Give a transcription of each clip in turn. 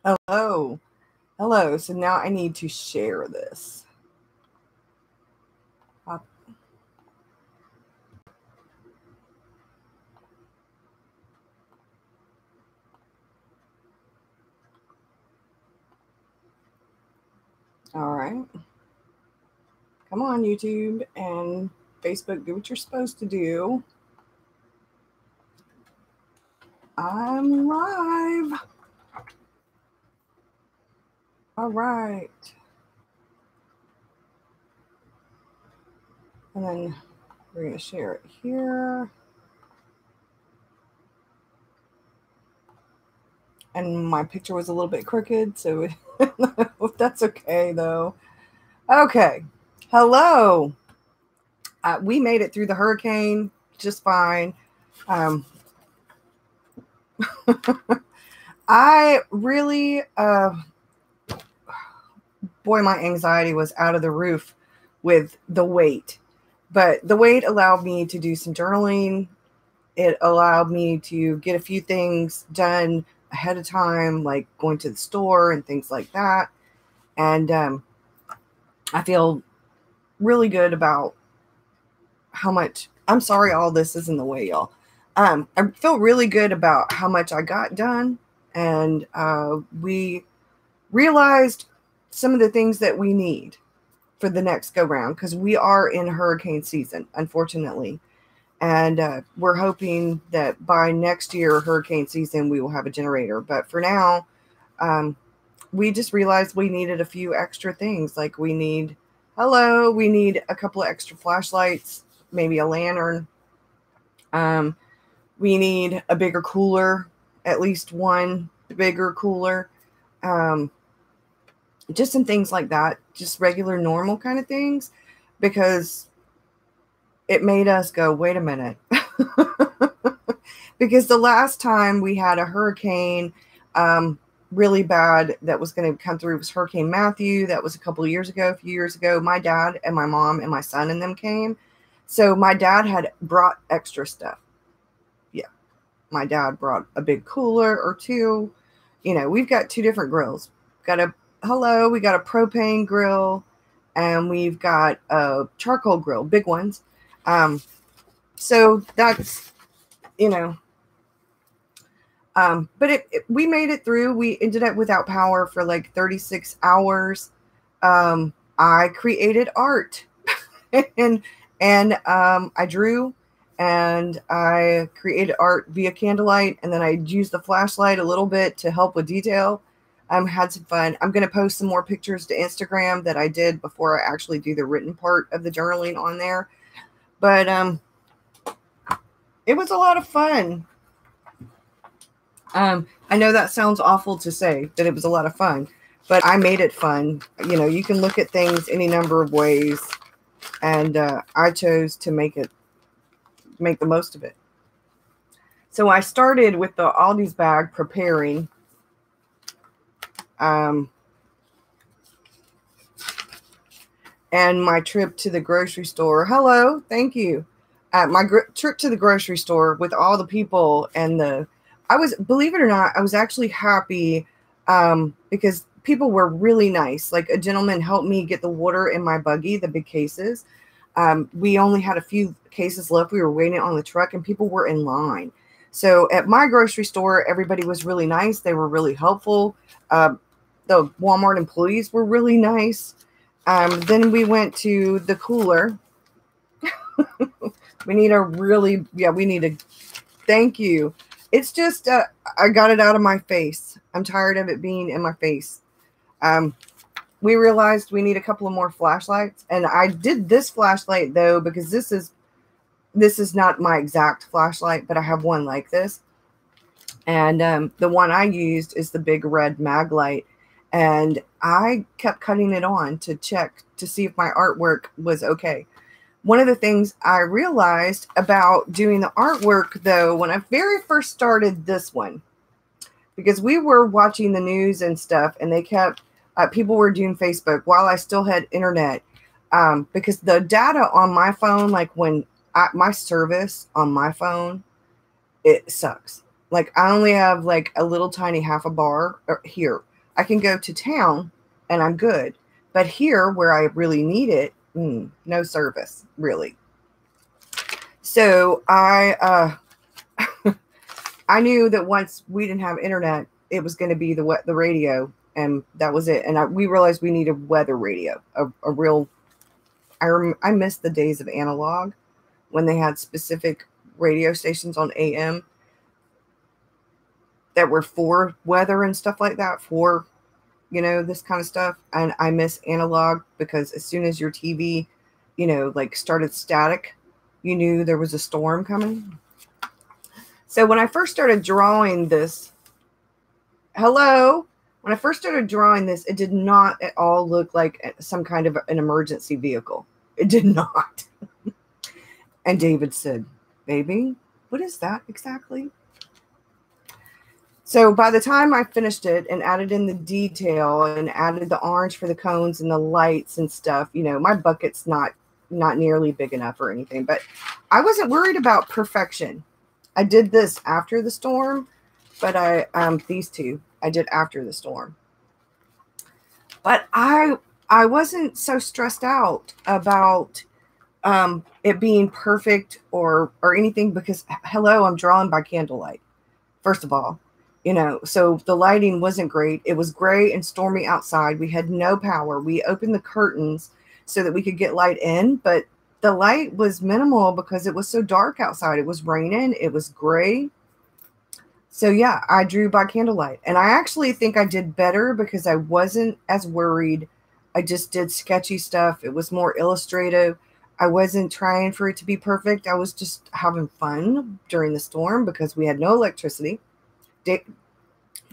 Hello. Hello. So now I need to share this. All right. Come on, YouTube and Facebook, do what you're supposed to do. I'm live. All right. And then we're going to share it here. And my picture was a little bit crooked, so that's okay, though. Okay. Hello. We made it through the hurricane just fine. I really, boy, my anxiety was out of the roof with the wait. But the wait allowed me to do some journaling. It allowed me to get a few things done ahead of time, like going to the store and things like that. And I feel really good about how much, I'm sorry all this is in the way, y'all. I feel really good about how much I got done. And we realized some of the things that we need for the next go round, because we are in hurricane season, unfortunately. And we're hoping that by next year, hurricane season, we will have a generator. But for now, we just realized we needed a few extra things. Like we need a couple of extra flashlights, maybe a lantern. We need a bigger cooler, at least one bigger cooler. Just some things like that, just regular, normal kind of things, because it made us go, wait a minute. Because the last time we had a hurricane really bad that was going to come through was Hurricane Matthew. That was a few years ago. My dad and my mom and my son and them came. So my dad had brought extra stuff. Yeah. My dad brought a big cooler or two. We've got two different grills. We got a propane grill, and we've got a charcoal grill, big ones. So that's, but we made it through. We ended up without power for like 36 hours. I created art and I drew, and I created art via candlelight. And then I used the flashlight a little bit to help with detail. Had some fun. I'm going to post some more pictures to Instagram that I did before I actually do the written part of the journaling on there. But it was a lot of fun. I know that sounds awful to say that it was a lot of fun, but I made it fun. You can look at things any number of ways, and I chose to make the most of it. So I started with the Aldi's bag preparing. And my trip to the grocery store. Hello, thank you. My trip to the grocery store with all the people, and believe it or not, I was actually happy because people were really nice. Like a gentleman helped me get the water in my buggy, the big cases. We only had a few cases left. We were waiting on the truck, and people were in line. So at my grocery store, everybody was really nice. They were really helpful. The Walmart employees were really nice. Then we went to the cooler. Thank you. It's just, I got it out of my face. I'm tired of it being in my face. We realized we need a couple of more flashlights. And I did this flashlight though, because this is not my exact flashlight, but I have one like this. And the one I used is the big red mag light. And I kept cutting it on to check to see if my artwork was okay. One of the things I realized about doing the artwork, though, when I very first started this one, because we were watching the news and stuff, and they kept, people were doing Facebook while I still had internet, because the data on my phone, like my service on my phone, it sucks. Like I only have like a little tiny half a bar here. I can go to town and I'm good. But here where I really need it, no service, really. So I knew that once we didn't have internet, it was going to be the radio, and that was it. And we realized we needed weather radio, a real. I miss the days of analog when they had specific radio stations on AM that were for weather and stuff like that, for, this kind of stuff. And I miss analog because as soon as your TV, like started static, you knew there was a storm coming. So when I first started drawing this, when I first started drawing this, it did not at all look like some kind of an emergency vehicle. It did not. And David said, "Baby, what is that exactly?" So by the time I finished it and added in the detail and added the orange for the cones and the lights and stuff, my bucket's not nearly big enough or anything, but I wasn't worried about perfection. I did this after the storm, but these two I did after the storm. But I wasn't so stressed out about it being perfect or anything because, hello, I'm drawing by candlelight, first of all. So the lighting wasn't great. It was gray and stormy outside. We had no power. We opened the curtains so that we could get light in, but the light was minimal because it was so dark outside. It was raining. It was gray. So yeah, I drew by candlelight, and I actually think I did better because I wasn't as worried. I just did sketchy stuff. It was more illustrative. I wasn't trying for it to be perfect. I was just having fun during the storm because we had no electricity.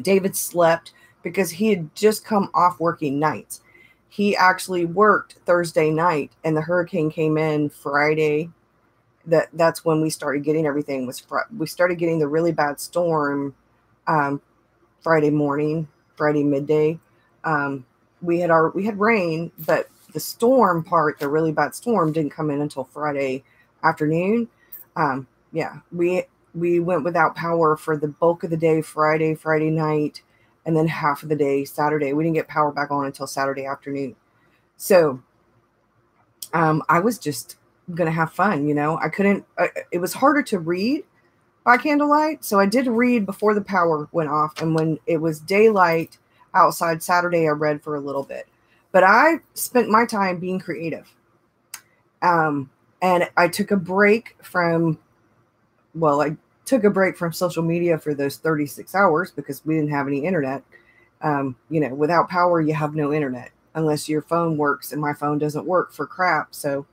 David slept because he had just come off working nights. He actually worked Thursday night, and the hurricane came in Friday. That's when we started getting everything. We started getting the really bad storm Friday morning, Friday midday. We had rain, but the storm part, the really bad storm, didn't come in until Friday afternoon. Yeah, we went without power for the bulk of the day, Friday night, and then half of the day, Saturday. We didn't get power back on until Saturday afternoon. So I was just going to have fun. I couldn't, it was harder to read by candlelight. So I did read before the power went off. And when it was daylight outside Saturday, I read for a little bit. But I spent my time being creative. And I took a break from social media for those 36 hours because we didn't have any internet. Without power, you have no internet unless your phone works, and my phone doesn't work for crap. So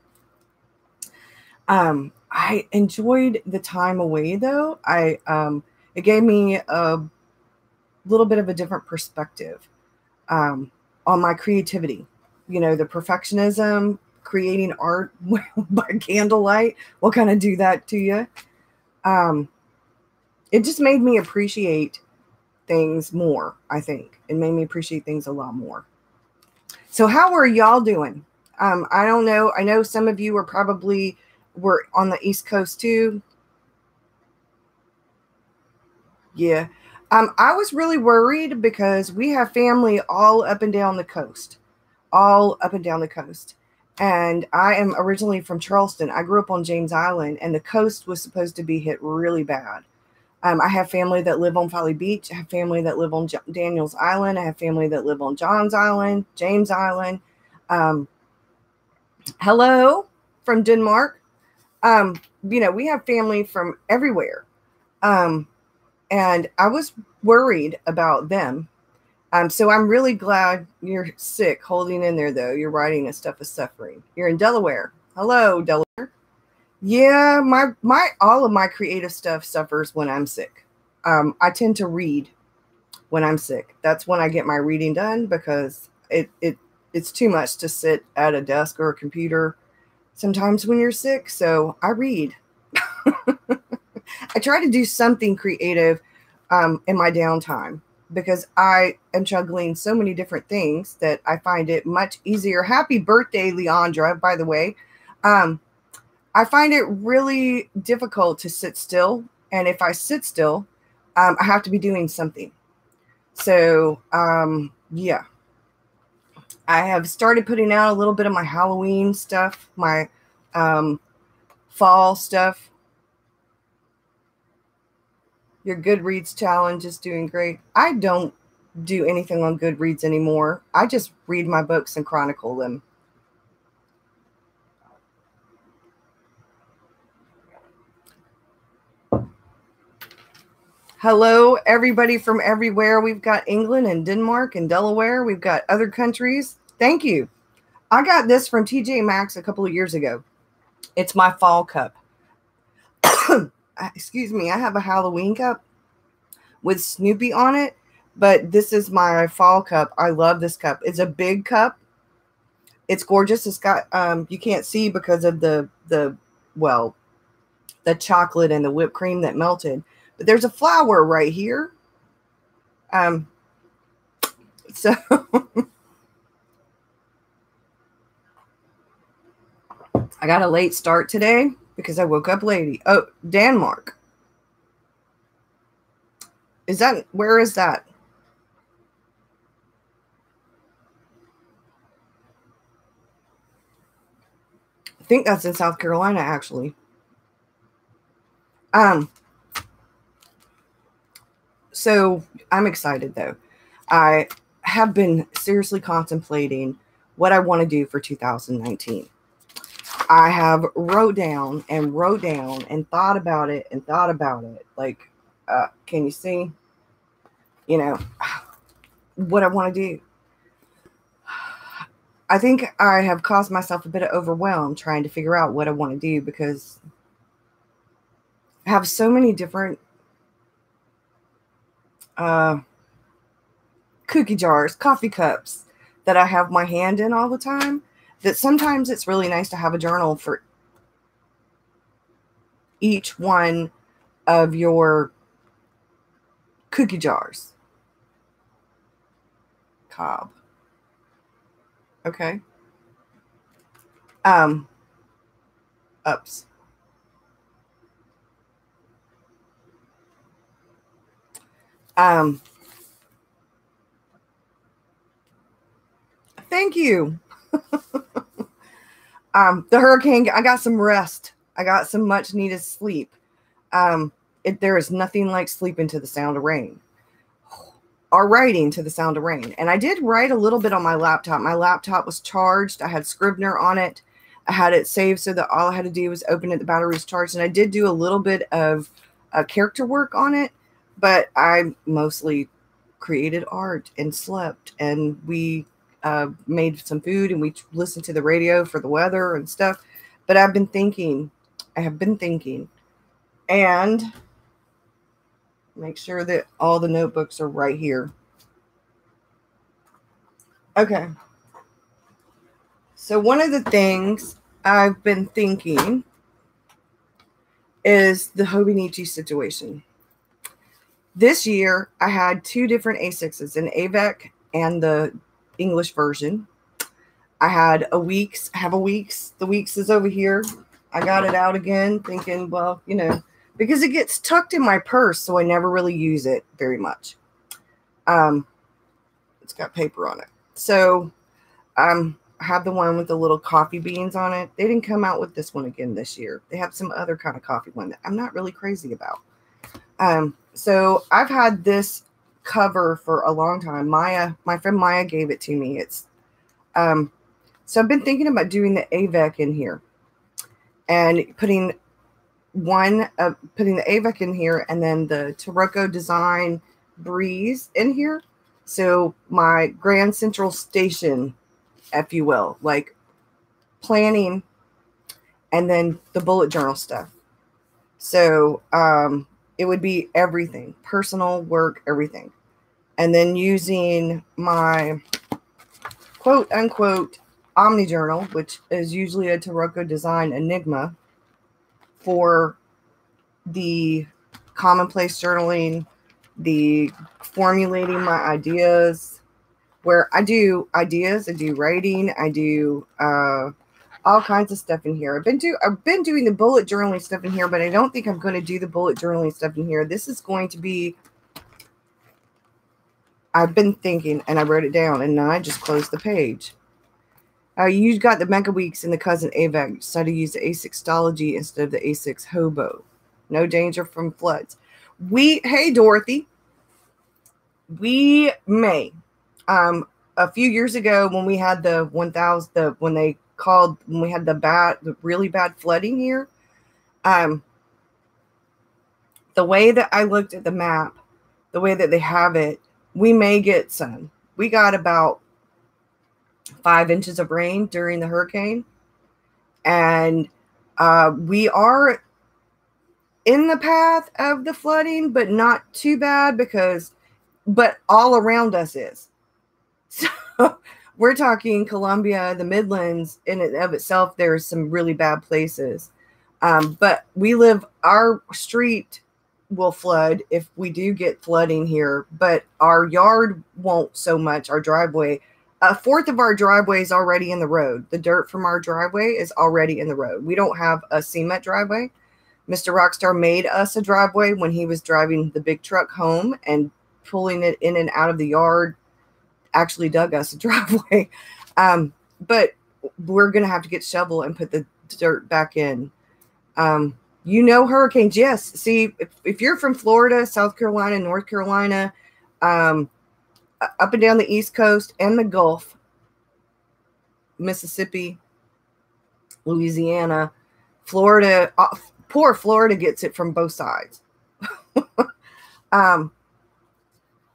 I enjoyed the time away though. It gave me a little bit of a different perspective on my creativity. The perfectionism, creating art by candlelight will kind of do that to you. It just made me appreciate things more, I think. It made me appreciate things a lot more. So how are y'all doing? I don't know. I know some of you were on the East Coast too. Yeah. I was really worried because we have family all up and down the coast. And I am originally from Charleston. I grew up on James Island, and the coast was supposed to be hit really bad. I have family that live on Folly Beach. I have family that live on Daniels Island. I have family that live on Johns Island, James Island. Hello from Denmark. We have family from everywhere. And I was worried about them. So I'm really glad you're sick, holding in there, though. You're writing a stuff of suffering. You're in Delaware. Hello, Delaware. Yeah, all of my creative stuff suffers when I'm sick. I tend to read when I'm sick. That's when I get my reading done because it's too much to sit at a desk or a computer sometimes when you're sick. So I read. I try to do something creative in my downtime because I am juggling so many different things that I find it much easier. Happy birthday, Leandra, by the way. I find it really difficult to sit still. And if I sit still, I have to be doing something. So yeah, I have started putting out a little bit of my Halloween stuff, my fall stuff. Your Goodreads challenge is doing great. I don't do anything on Goodreads anymore. I just read my books and chronicle them. Hello, everybody from everywhere. We've got England and Denmark and Delaware. We've got other countries. Thank you. I got this from TJ Maxx a couple of years ago. It's my fall cup. Excuse me. I have a Halloween cup with Snoopy on it, but this is my fall cup. I love this cup. It's a big cup. It's gorgeous. It's got you can't see because of the chocolate and the whipped cream that melted. But there's a flower right here. So I got a late start today because I woke up late. Oh, Denmark. Where is that? I think that's in South Carolina, actually. So I'm excited though. I have been seriously contemplating what I want to do for 2019. I have wrote down and thought about it. Like, can you see? You know, what I want to do. I think I have caused myself a bit of overwhelm trying to figure out what I want to do because I have so many different cookie jars, coffee cups that I have my hand in all the time, that sometimes it's really nice to have a journal for each one of your cookie jars. Cobb. Okay. Ups. Thank you. The hurricane, I got some rest. I got some much needed sleep. There is nothing like sleeping to the sound of rain or writing to the sound of rain. And I did write a little bit on my laptop. My laptop was charged. I had Scrivener on it. I had it saved so that all I had to do was open it. The battery was charged. And I did do a little bit of character work on it, but I mostly created art and slept, and we made some food, and we listened to the radio for the weather and stuff. But I have been thinking, and make sure that all the notebooks are right here. Okay. So one of the things I've been thinking is the Hobonichi situation. This year, I had two different A6s, an AVEC and the English version. I have a Weeks. The Weeks is over here. I got it out again thinking, well, because it gets tucked in my purse, so I never really use it very much. It's got paper on it. So I have the one with the little coffee beans on it. They didn't come out with this one again this year. They have some other kind of coffee one that I'm not really crazy about. So I've had this cover for a long time. My friend Maya gave it to me. It's so I've been thinking about doing the AVEC in here and putting the AVEC in here and then the Taroko Design Breeze in here. So my Grand Central Station, if you will, like planning and then the bullet journal stuff. So it would be everything, personal, work, everything. And then using my quote unquote Omni Journal, which is usually a Taroko Design Enigma, for the commonplace journaling, the formulating my ideas, where I do ideas, I do writing, I do all kinds of stuff in here. I've been doing the bullet journaling stuff in here, but I don't think I'm going to do the bullet journaling stuff in here. This is going to be I've been thinking, and I wrote it down, and now I just closed the page. You got the Mega Weeks in the cousin AVAC. Study use the A6 Stology instead of the A6 Hobo. No danger from floods. Hey Dorothy, we may. A few years ago when we had the 1000, when we had the really bad flooding here, the way that I looked at the map, the way that they have it, we may get some. We got about 5 inches of rain during the hurricane, and we are in the path of the flooding, but not too bad but all around us is. So we're talking Columbia, the Midlands in and of itself. There's some really bad places. But our street will flood if we do get flooding here, but our yard won't so much, our driveway. A fourth of our driveway is already in the road. The dirt from our driveway is already in the road. We don't have a cement driveway. Mr. Rockstar made us a driveway when he was driving the big truck home, and pulling it in and out of the yard actually dug us a driveway. But we're going to have to get shovel and put the dirt back in. Hurricanes. Yes. See, if you're from Florida, South Carolina, North Carolina, up and down the East Coast and the Gulf, Mississippi, Louisiana, Florida, poor Florida gets it from both sides.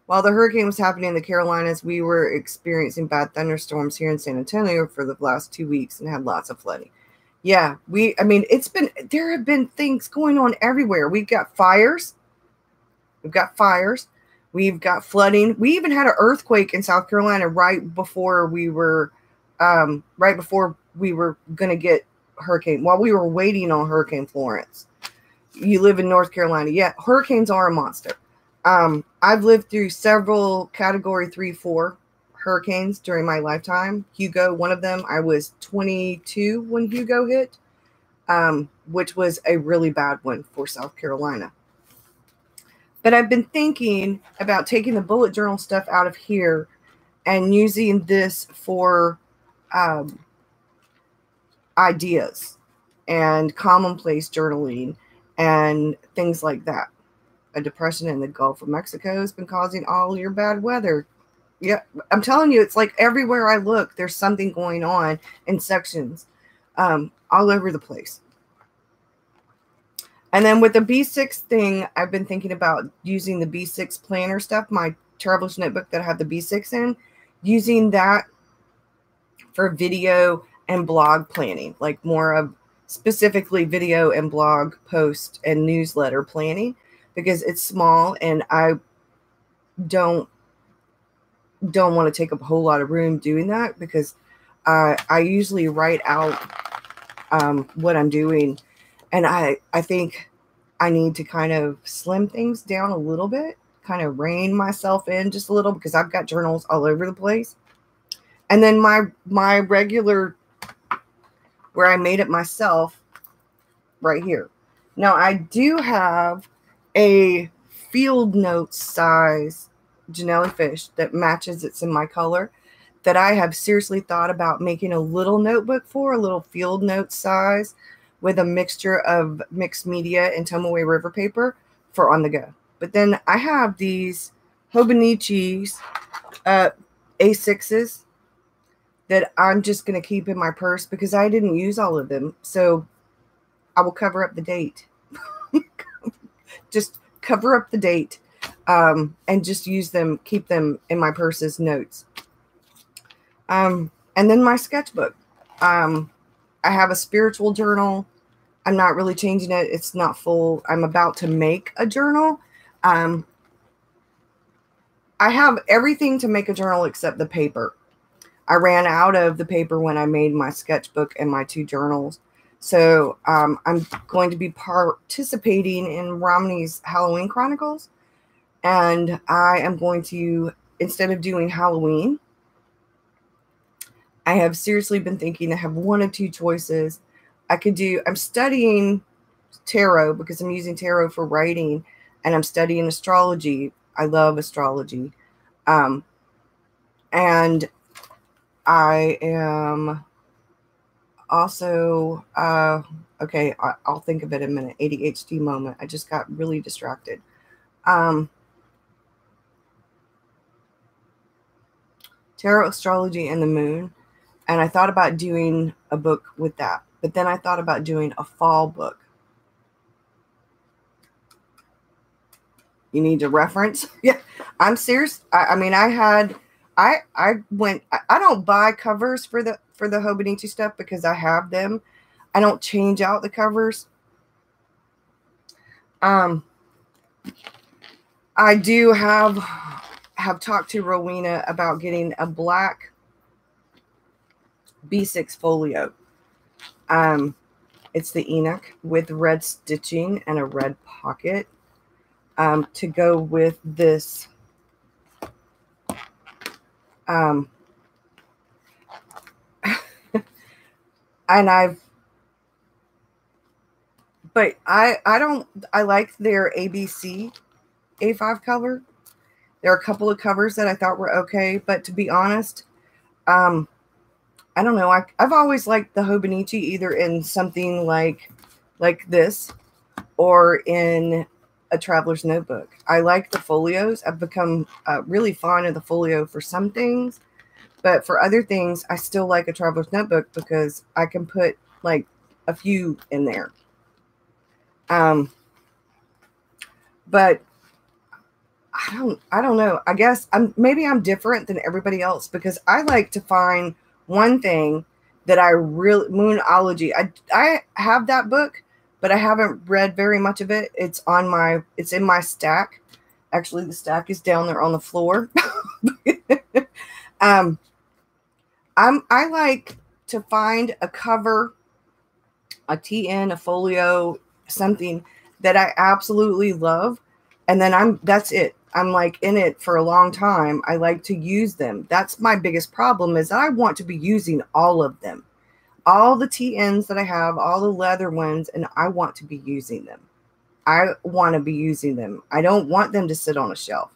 While the hurricane was happening in the Carolinas, we were experiencing bad thunderstorms here in San Antonio for the last 2 weeks and had lots of flooding. Yeah, there have been things going on everywhere. We've got fires. We've got flooding. We even had an earthquake in South Carolina right before we were going to get while we were waiting on Hurricane Florence. You live in North Carolina. Yeah, hurricanes are a monster. I've lived through several category 3-4 hurricanes during my lifetime. Hugo, one of them, I was 22 when Hugo hit, which was a really bad one for South Carolina. But I've been thinking about taking the bullet journal stuff out of here and using this for ideas and commonplace journaling and things like that. A depression in the Gulf of Mexico has been causing all your bad weather. Yeah, I'm telling you, it's like everywhere I look, there's something going on in sections all over the place. And then with the B6 thing, I've been thinking about using the B6 planner stuff, my traveler's notebook that I have the B6 in, using that for video and blog planning, like more of specifically video and blog post and newsletter planning, because it's small and I don't want to take up a whole lot of room doing that, because I usually write out what I'm doing, and I think I need to kind of slim things down a little bit, kind of rein myself in just a little, because I've got journals all over the place. And then my regular, where I made it myself, right here. Now I do have a field note size Janelli fish that matches, it's in my color, that I have seriously thought about making a little notebook for, a little field note size with a mixture of mixed media and Tomoe River paper for on the go. But then I have these Hobonichi's A6s that I'm just going to keep in my purse because I didn't use all of them. So I will cover up the date. Just cover up the date and just use them, keep them in my purse as notes. And then my sketchbook. I have a spiritual journal. I'm not really changing it. It's not full. I'm about to make a journal. I have everything to make a journal except the paper. I ran out of the paper when I made my sketchbook and my 2 journals. So I'm going to be participating in Romney's Halloween Chronicles. And I am going to, instead of doing Halloween, I have seriously been thinking I have 1 of 2 choices. I'm studying tarot because I'm using tarot for writing, and I'm studying astrology. I love astrology. And I am also, okay, I'll think of it in a minute. ADHD moment. I just got really distracted. Tarot, astrology, and the moon. And I thought about doing a book with that. But then I thought about doing a fall book. You need a reference? Yeah, I'm serious. I mean, I don't buy covers for the Hobonichi stuff because I have them. I don't change out the covers. I do have talked to Rowena about getting a black B6 folio. It's the Enoch with red stitching and a red pocket to go with this. And I like their ABC A5 cover. There are a couple of covers that I thought were okay, but to be honest, I don't know. I've always liked the Hobonichi either in something like this or in a traveler's notebook. I like the folios. I've become really fond of the folio for some things, but for other things, I still like a traveler's notebook because I can put like a few in there. But I don't know. I guess maybe I'm different than everybody else because I like to find one thing that I really, Moonology. I have that book, but I haven't read very much of it. It's in my stack. Actually, the stack is down there on the floor. I like to find a cover, a TN, a folio, something that I absolutely love. And then that's it. I'm like in it for a long time. I like to use them. That's my biggest problem is I want to be using all of them. All the TNs that I have, all the leather ones, and I want to be using them. I want to be using them. I don't want them to sit on a shelf.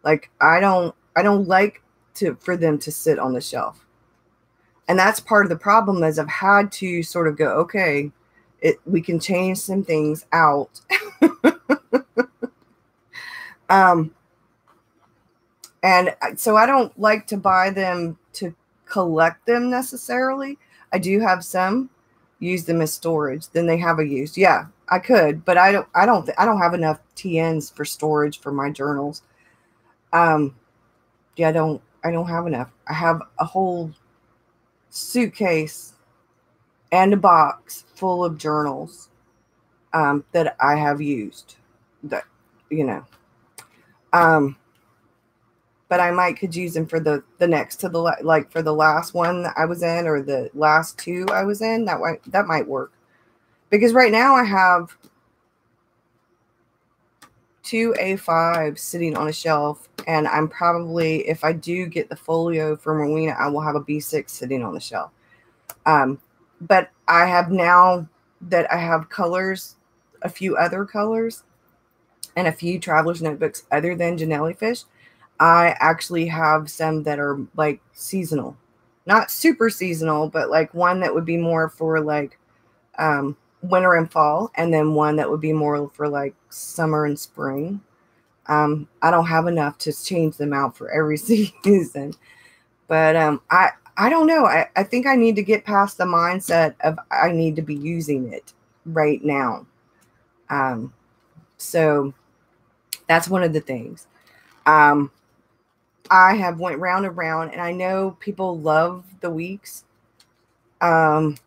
Like I don't like for them to sit on the shelf. And that's part of the problem is I've had to sort of go, okay, we can change some things out. And so I don't like to buy them to collect them necessarily. I do have some, use them as storage. Then they have a use. Yeah, I could, but I don't have enough TNs for storage for my journals. Yeah, I don't have enough. I have a whole suitcase and a box full of journals that I have used. That but I could use them for the next to the for the last one that I was in or the last two I was in. That might work because right now I have 2 A5s sitting on a shelf, and I'm probably, if I do get the folio from Rowena, I will have a B6 sitting on the shelf. But I have now that I have colors, a few other colors, and a few traveler's notebooks other than Janelli Fish. I actually have some that are like seasonal, not super seasonal, but like one that would be more for like winter and fall, and then one that would be more for like summer and spring. I don't have enough to change them out for every season, but I don't know. I think I need to get past the mindset of I need to be using it right now. So that's one of the things. I have went round and round, and I know people love the weeks. And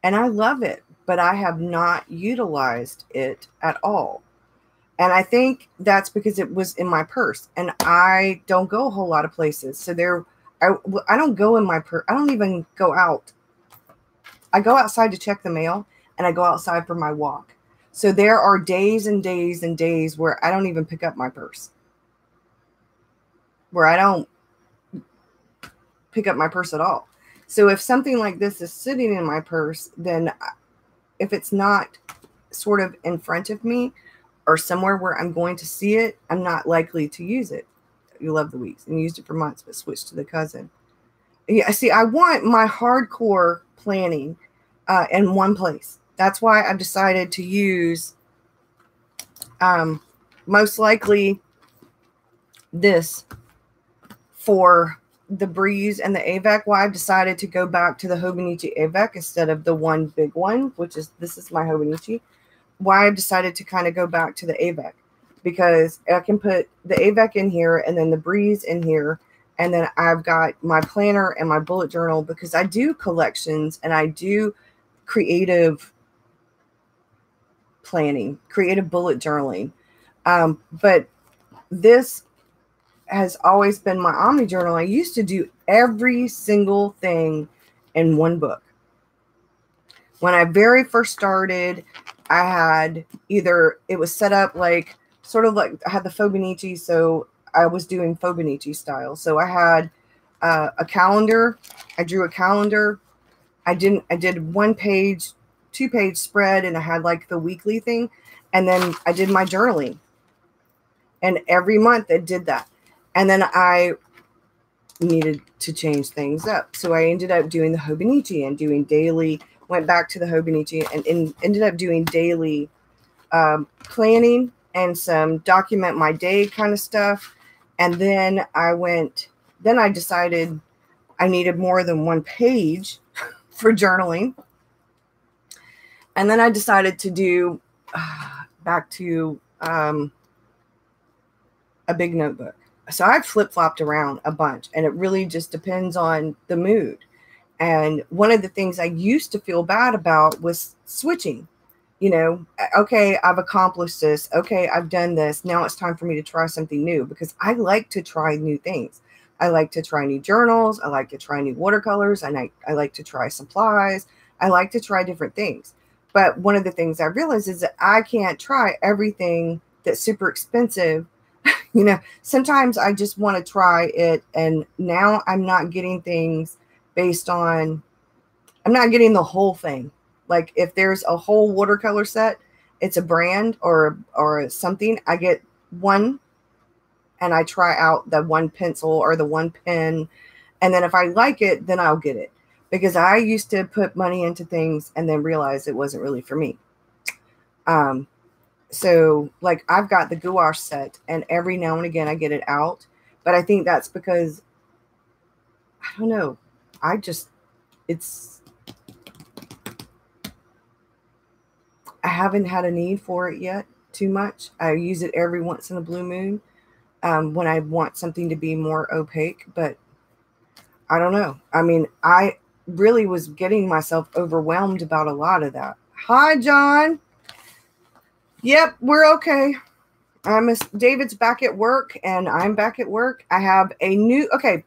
I love it, but I have not utilized it at all. And I think that's because it was in my purse, and I don't go a whole lot of places. So I don't go in my purse. I don't even go out. I go outside to check the mail, and I go outside for my walk. So there are days and days and days where I don't even pick up my purse, where I don't pick up my purse at all. So if something like this is sitting in my purse, then if it's not sort of in front of me, or somewhere where I'm going to see it, I'm not likely to use it. You love the weeks and used it for months, but switched to the cousin. Yeah, see, I want my hardcore planning in one place. That's why I've decided to use most likely this for the Breeze and the AVEC. Why I've decided to go back to the Hobonichi AVEC instead of the one big one, which is, this is my Hobonichi. Why I've decided to kind of go back to the AVEC, because I can put the AVEC in here and then the Breeze in here. And then I've got my planner and my bullet journal, because I do collections and I do creative planning, creative bullet journaling. But this has always been my Omni journal. I used to do every single thing in one book. When I very first started, I had either, it was set up like, sort of like, I had the Fobonichi, so I was doing Fobonichi style. So I had a calendar. I drew a calendar. I did 1 page, 2 page spread, and I had like the weekly thing. And then I did my journaling. And every month I did that. And then I needed to change things up. So I ended up doing the Hobonichi and doing daily, went back to the Hobonichi and ended up doing daily planning and some document my day kind of stuff. And then I decided I needed more than 1 page for journaling. And then I decided to do back to a big notebook. So I've flip-flopped around a bunch, and it really just depends on the mood. And one of the things I used to feel bad about was switching. You know, okay, I've accomplished this. Okay, I've done this. Now it's time for me to try something new, because I like to try new things. I like to try new journals. I like to try new watercolors. And I like to try supplies. I like to try different things. But one of the things I realized is that I can't try everything that's super expensive. You know, sometimes I just want to try it. And now I'm not getting things based on, I'm not getting the whole thing. Like if there's a whole watercolor set, it's a brand or something, I get one and I try out the 1 pencil or the 1 pen. And then if I like it, then I'll get it. Because I used to put money into things and then realize it wasn't really for me. So like I've got the gouache set, and every now and again I get it out. But I think that's because, I don't know, I haven't had a need for it yet too much. I use it every once in a blue moon when I want something to be more opaque. But I don't know. I mean, I really was getting myself overwhelmed about a lot of that. Hi, John. Yep, we're okay. David's back at work, and I'm back at work. I have a new, okay,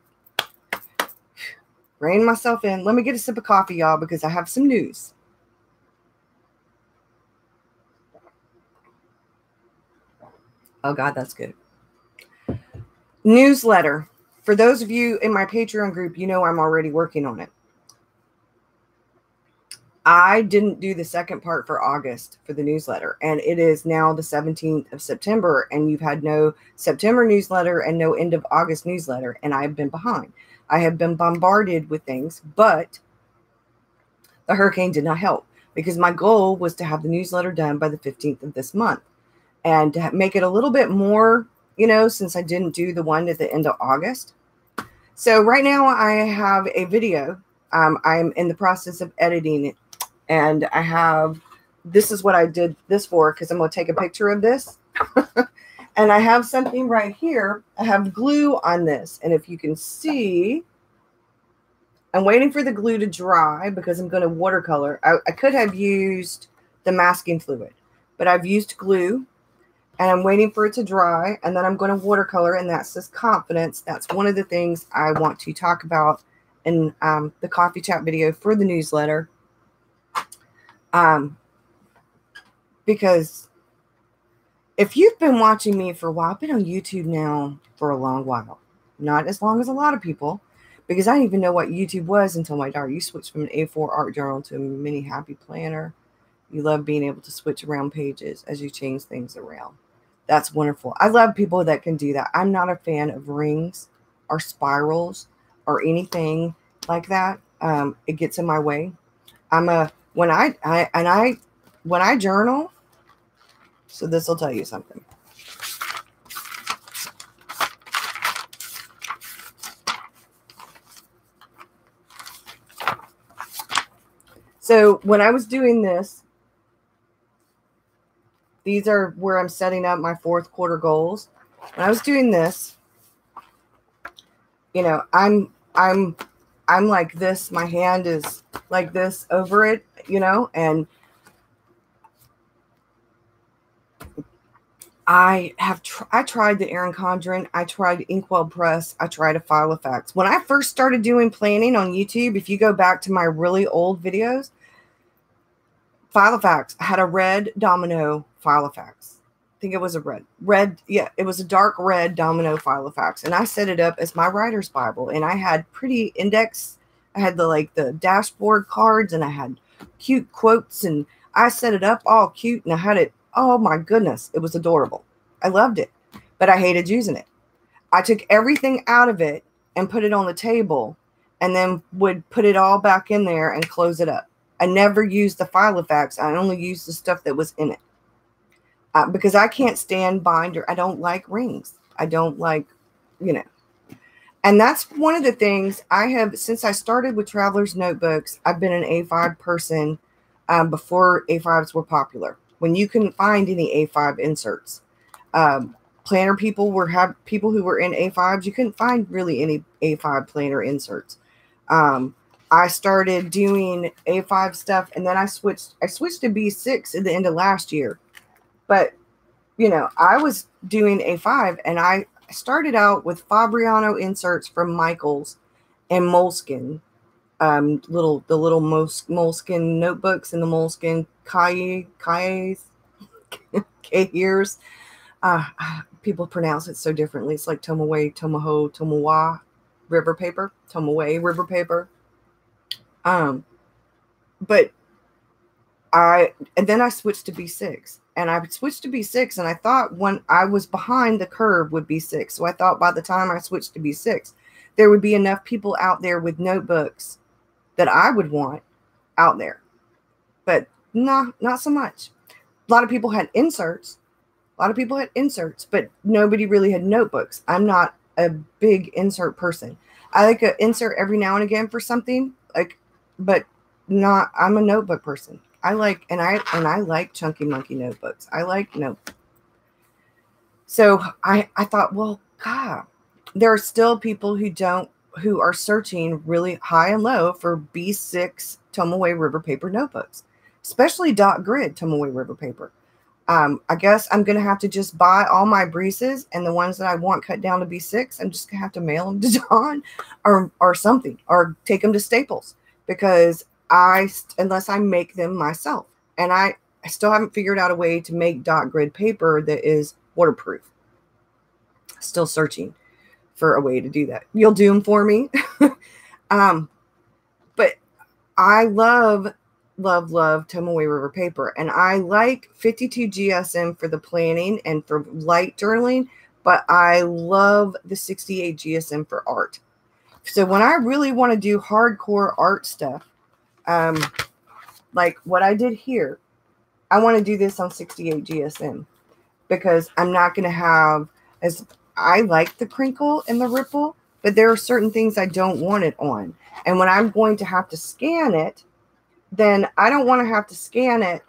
rein myself in. Let me get a sip of coffee, y'all, because I have some news. Oh, God, that's good. Newsletter. For those of you in my Patreon group, you know I'm already working on it. I didn't do the second part for August for the newsletter, and it is now the 17th of September, and you've had no September newsletter and no end of August newsletter, and I've been behind. I have been bombarded with things, but the hurricane did not help, because my goal was to have the newsletter done by the 15th of this month, and to make it a little bit more, you know, since I didn't do the one at the end of August. So right now I have a video. I'm in the process of editing it. And I have, this is what I did this for, because I'm going to take a picture of this. And I have something right here. I have glue on this. And if you can see, I'm waiting for the glue to dry because I'm going to watercolor. I could have used the masking fluid, but I've used glue. And I'm waiting for it to dry. And then I'm going to watercolor. And that says confidence. That's one of the things I want to talk about in the coffee chat video for the newsletter. Because if you've been watching me for a while, I've been on YouTube now for a long while, not as long as a lot of people, because I didn't even know what YouTube was until my daughter, you switched from an A4 art journal to a mini happy planner. You love being able to switch around pages as you change things around. That's wonderful. I love people that can do that. I'm not a fan of rings or spirals or anything like that. It gets in my way. When I journal, so this will tell you something. So when I was doing this, these are where I'm setting up my fourth quarter goals. When I was doing this, you know, I'm like this. My hand is like this over it, you know, and I tried the Erin Condren. I tried Inkwell Press. I tried a Filofax. When I first started doing planning on YouTube, if you go back to my really old videos, Filofax, I had a red domino Filofax. I think it was a red. Yeah, it was a dark red domino Filofax. And I set it up as my writer's Bible. And I had pretty index. I had the dashboard cards, and I had cute quotes, and I set it up all cute, and I had it. Oh my goodness, it was adorable. I loved it, but I hated using it. I took everything out of it and put it on the table, and then would put it all back in there and close it up. I never used the Filofax. I only used the stuff that was in it. Because I can't stand binder. I don't like rings. I don't like, you know. And that's one of the things I have, since I started with Traveler's Notebooks, I've been an A5 person before A5s were popular. When you couldn't find any A5 inserts. Planner people people who were in A5s. You couldn't find really any A5 planner inserts. I started doing A5 stuff, and then I switched to B6 at the end of last year. But, you know, I was doing A5, and I started out with Fabriano inserts from Michaels and Moleskine. The little Moleskine notebooks and the Moleskine Kayes. People pronounce it so differently. It's like Tomoe, Tomoho, Tomowa river paper. Tomoe river paper. But then I switched to B6, and I switched to B6, and I thought when I was behind the curve with B6. So I thought by the time I switched to B6, there would be enough people out there with notebooks that I would want out there. But no, not so much. A lot of people had inserts. But nobody really had notebooks. I'm not a big insert person. I like an insert every now and again for something, but not. I'm a notebook person. I like Chunky Monkey notebooks. I like notebooks. So I thought, well, God, there are still people who are searching really high and low for B6 Tomoe river paper notebooks, especially dot grid Tomoe river paper. I guess I'm going to have to just buy all my Breezes, and the ones that I want cut down to B6, I'm just going to have to mail them to Dawn or something, or take them to Staples, because unless I make them myself. And I still haven't figured out a way to make dot grid paper that is waterproof. Still searching for a way to do that. You'll do them for me. But I love Tomoe river paper, and I like 52 GSM for the planning and for light journaling, but I love the 68 GSM for art. So when I really want to do hardcore art stuff, like what I did here, I want to do this on 68 GSM, because I'm not going to have I like the crinkle and the ripple, but there are certain things I don't want it on. And when I'm going to have to scan it, then I don't want to have to scan it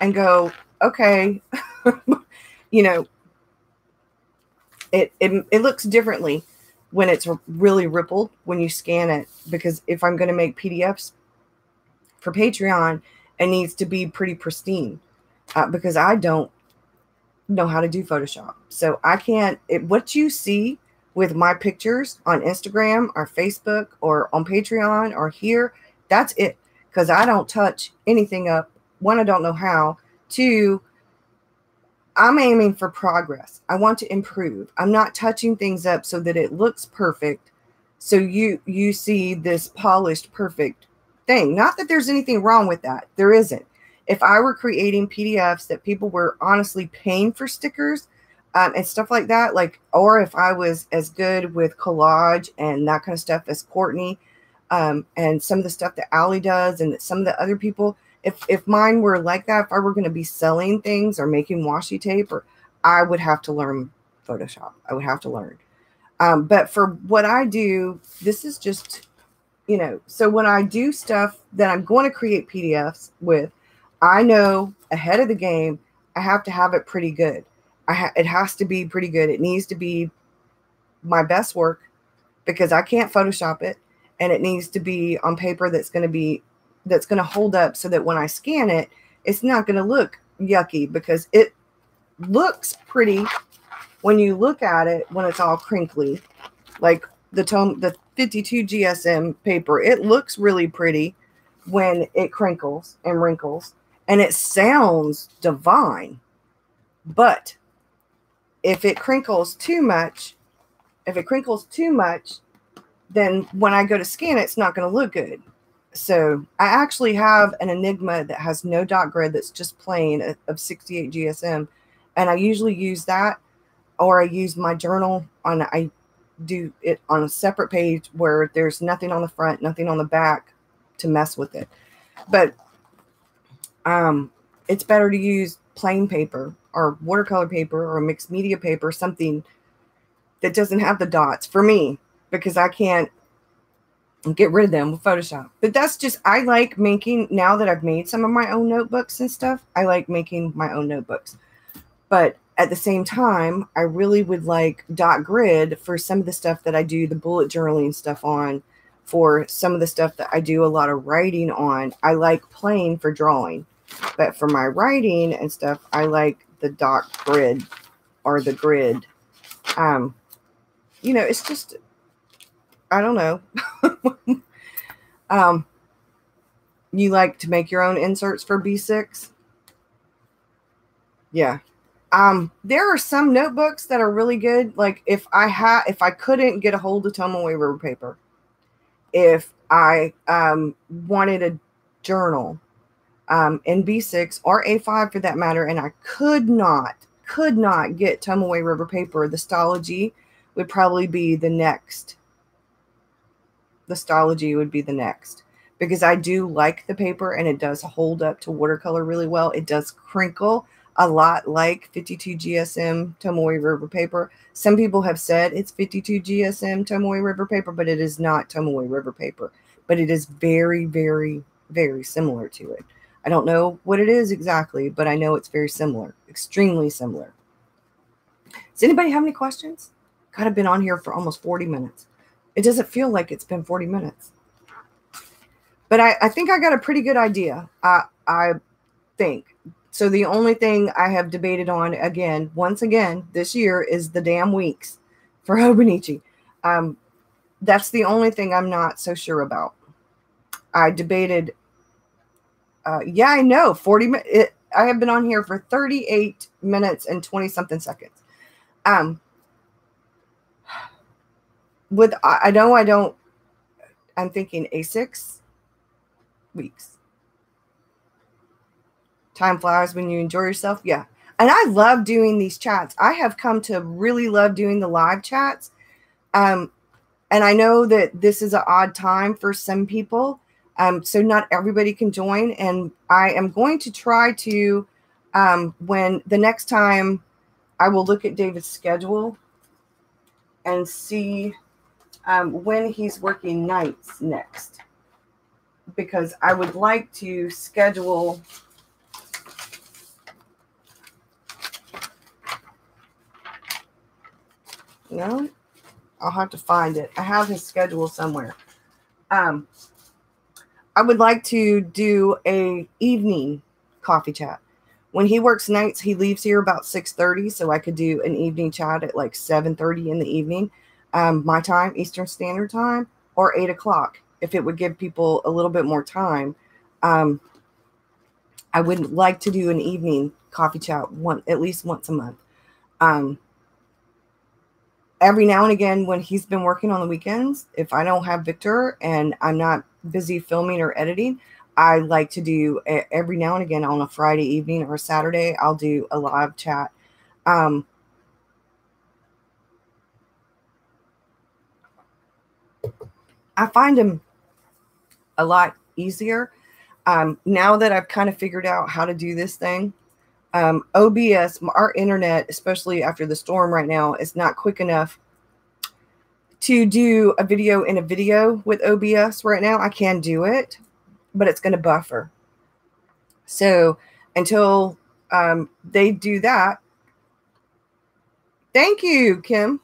and go, okay, you know, it looks differently when it's really rippled when you scan it, because if I'm going to make PDFs for Patreon, it needs to be pretty pristine, because I don't know how to do Photoshop. So I can't, what you see with my pictures on Instagram or Facebook or on Patreon or here, that's it. Because I don't touch anything up. One, I don't know how. Two, I'm aiming for progress. I want to improve. I'm not touching things up so that it looks perfect. So you see this polished, perfect thing. Not that there's anything wrong with that. There isn't. if I were creating PDFs that people were honestly paying for stickers and stuff like that, like, or if I was as good with collage and that kind of stuff as Courtney, and some of the stuff that Allie does and that some of the other people, if mine were like that, if I were going to be selling things or making washi tape, or I would have to learn Photoshop. I would have to learn. But for what I do, this is just, you know, so when I do stuff that I'm going to create PDFs with, I know ahead of the game, I have to have it pretty good. It has to be pretty good. It needs to be my best work because I can't Photoshop it. And it needs to be on paper that's going to hold up so that when I scan it, it's not going to look yucky, because it looks pretty when you look at it when it's all crinkly, like the 52 GSM paper. It looks really pretty when it crinkles and wrinkles, and it sounds divine. But if it crinkles too much, then when I go to scan it, it's not going to look good. So I actually have an Enigma that has no dot grid, that's just plain of 68 GSM. And I usually use that, or I use my journal I do it on a separate page where there's nothing on the front, nothing on the back to mess with it. But it's better to use plain paper or watercolor paper or mixed media paper, something that doesn't have the dots for me, because I can't get rid of them with Photoshop. But that's just, I like making, now that I've made some of my own notebooks and stuff, I like making my own notebooks. But at the same time, I really would like dot grid for some of the stuff that I do the bullet journaling stuff on. For some of the stuff that I do a lot of writing on, I like plain for drawing. But for my writing and stuff, I like the dot grid or the grid. You know, it's just, I don't know. You like to make your own inserts for B6? Yeah. There are some notebooks that are really good. Like if I couldn't get a hold of Tomoe River paper, if I wanted a journal in B6 or A5 for that matter, and I could not get Tomoe River paper, the Stology would probably be the next. The Stology would be the next, because I do like the paper and it does hold up to watercolor really well. It does crinkle a lot like 52 GSM Tomoe River paper. Some people have said it's 52 GSM Tomoe River paper, but it is not Tomoe River paper. But it is very, very, very similar to it. I don't know what it is exactly, but I know it's very similar, extremely similar. Does anybody have any questions? God, I've been on here for almost 40 minutes. It doesn't feel like it's been 40 minutes. But I think I got a pretty good idea. I think. So the only thing I have debated on once again, this year is the damn weeks for Hobonichi. That's the only thing I'm not so sure about. I debated. Yeah, I know. 40 minutes. I have been on here for 38 minutes and 20 something seconds. I'm thinking A6 weeks. Time flies when you enjoy yourself. Yeah. And I love doing these chats. I have come to really love doing the live chats. And I know that this is an odd time for some people. So not everybody can join. And I am going to try to, when the next time I will look at David's schedule and see when he's working nights next. Because I would like to schedule... No, I'll have to find it. I have his schedule somewhere. I would like to do a evening coffee chat. When he works nights, he leaves here about 6:30, so I could do an evening chat at like 7:30 in the evening, my time, Eastern Standard Time, or 8 o'clock. If it would give people a little bit more time, I would like to do an evening coffee chat at least once a month. Every now and again, when he's been working on the weekends, if I don't have Victor and I'm not busy filming or editing, I like to do every now and again on a Friday evening or a Saturday, I'll do a live chat. I find them a lot easier now that I've kind of figured out how to do this thing. OBS, our internet, especially after the storm right now, is not quick enough to do a video in a video with OBS right now. I can do it, but it's going to buffer. So until they do that, thank you, Kim.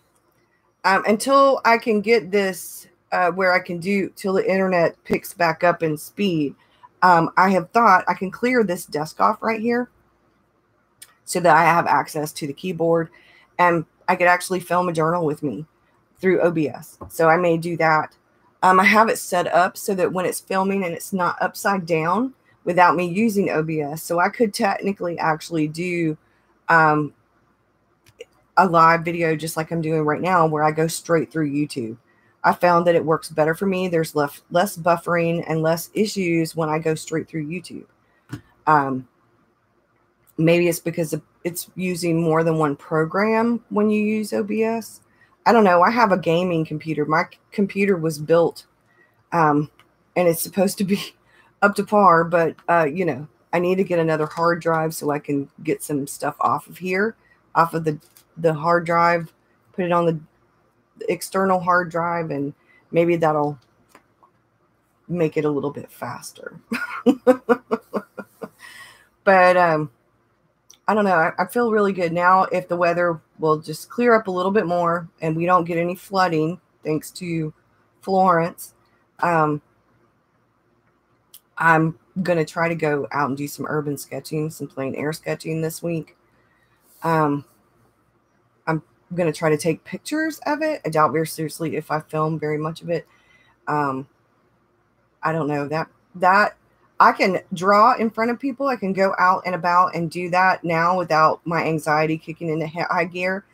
Until I can get this where I can do till the internet picks back up in speed, I have thought I can clear this desk off right here so that I have access to the keyboard and I could actually film a journal with me through OBS. So I may do that. I have it set up so that when it's filming and it's not upside down without me using OBS. So I could technically actually do a live video just like I'm doing right now where I go straight through YouTube. I found that it works better for me. There's less buffering and less issues when I go straight through YouTube. Maybe it's because it's using more than one program when you use OBS. I don't know. I have a gaming computer. My computer was built and it's supposed to be up to par, but you know, I need to get another hard drive so I can get some stuff off of here, off of the hard drive, put it on the external hard drive, and maybe that'll make it a little bit faster. But I don't know. I feel really good now. If the weather will just clear up a little bit more and we don't get any flooding, thanks to Florence, I'm going to try to go out and do some urban sketching, some plein air sketching this week. I'm going to try to take pictures of it. I doubt very seriously if I film very much of it. I don't know that I can draw in front of people. I can go out and about and do that now without my anxiety kicking into high gear.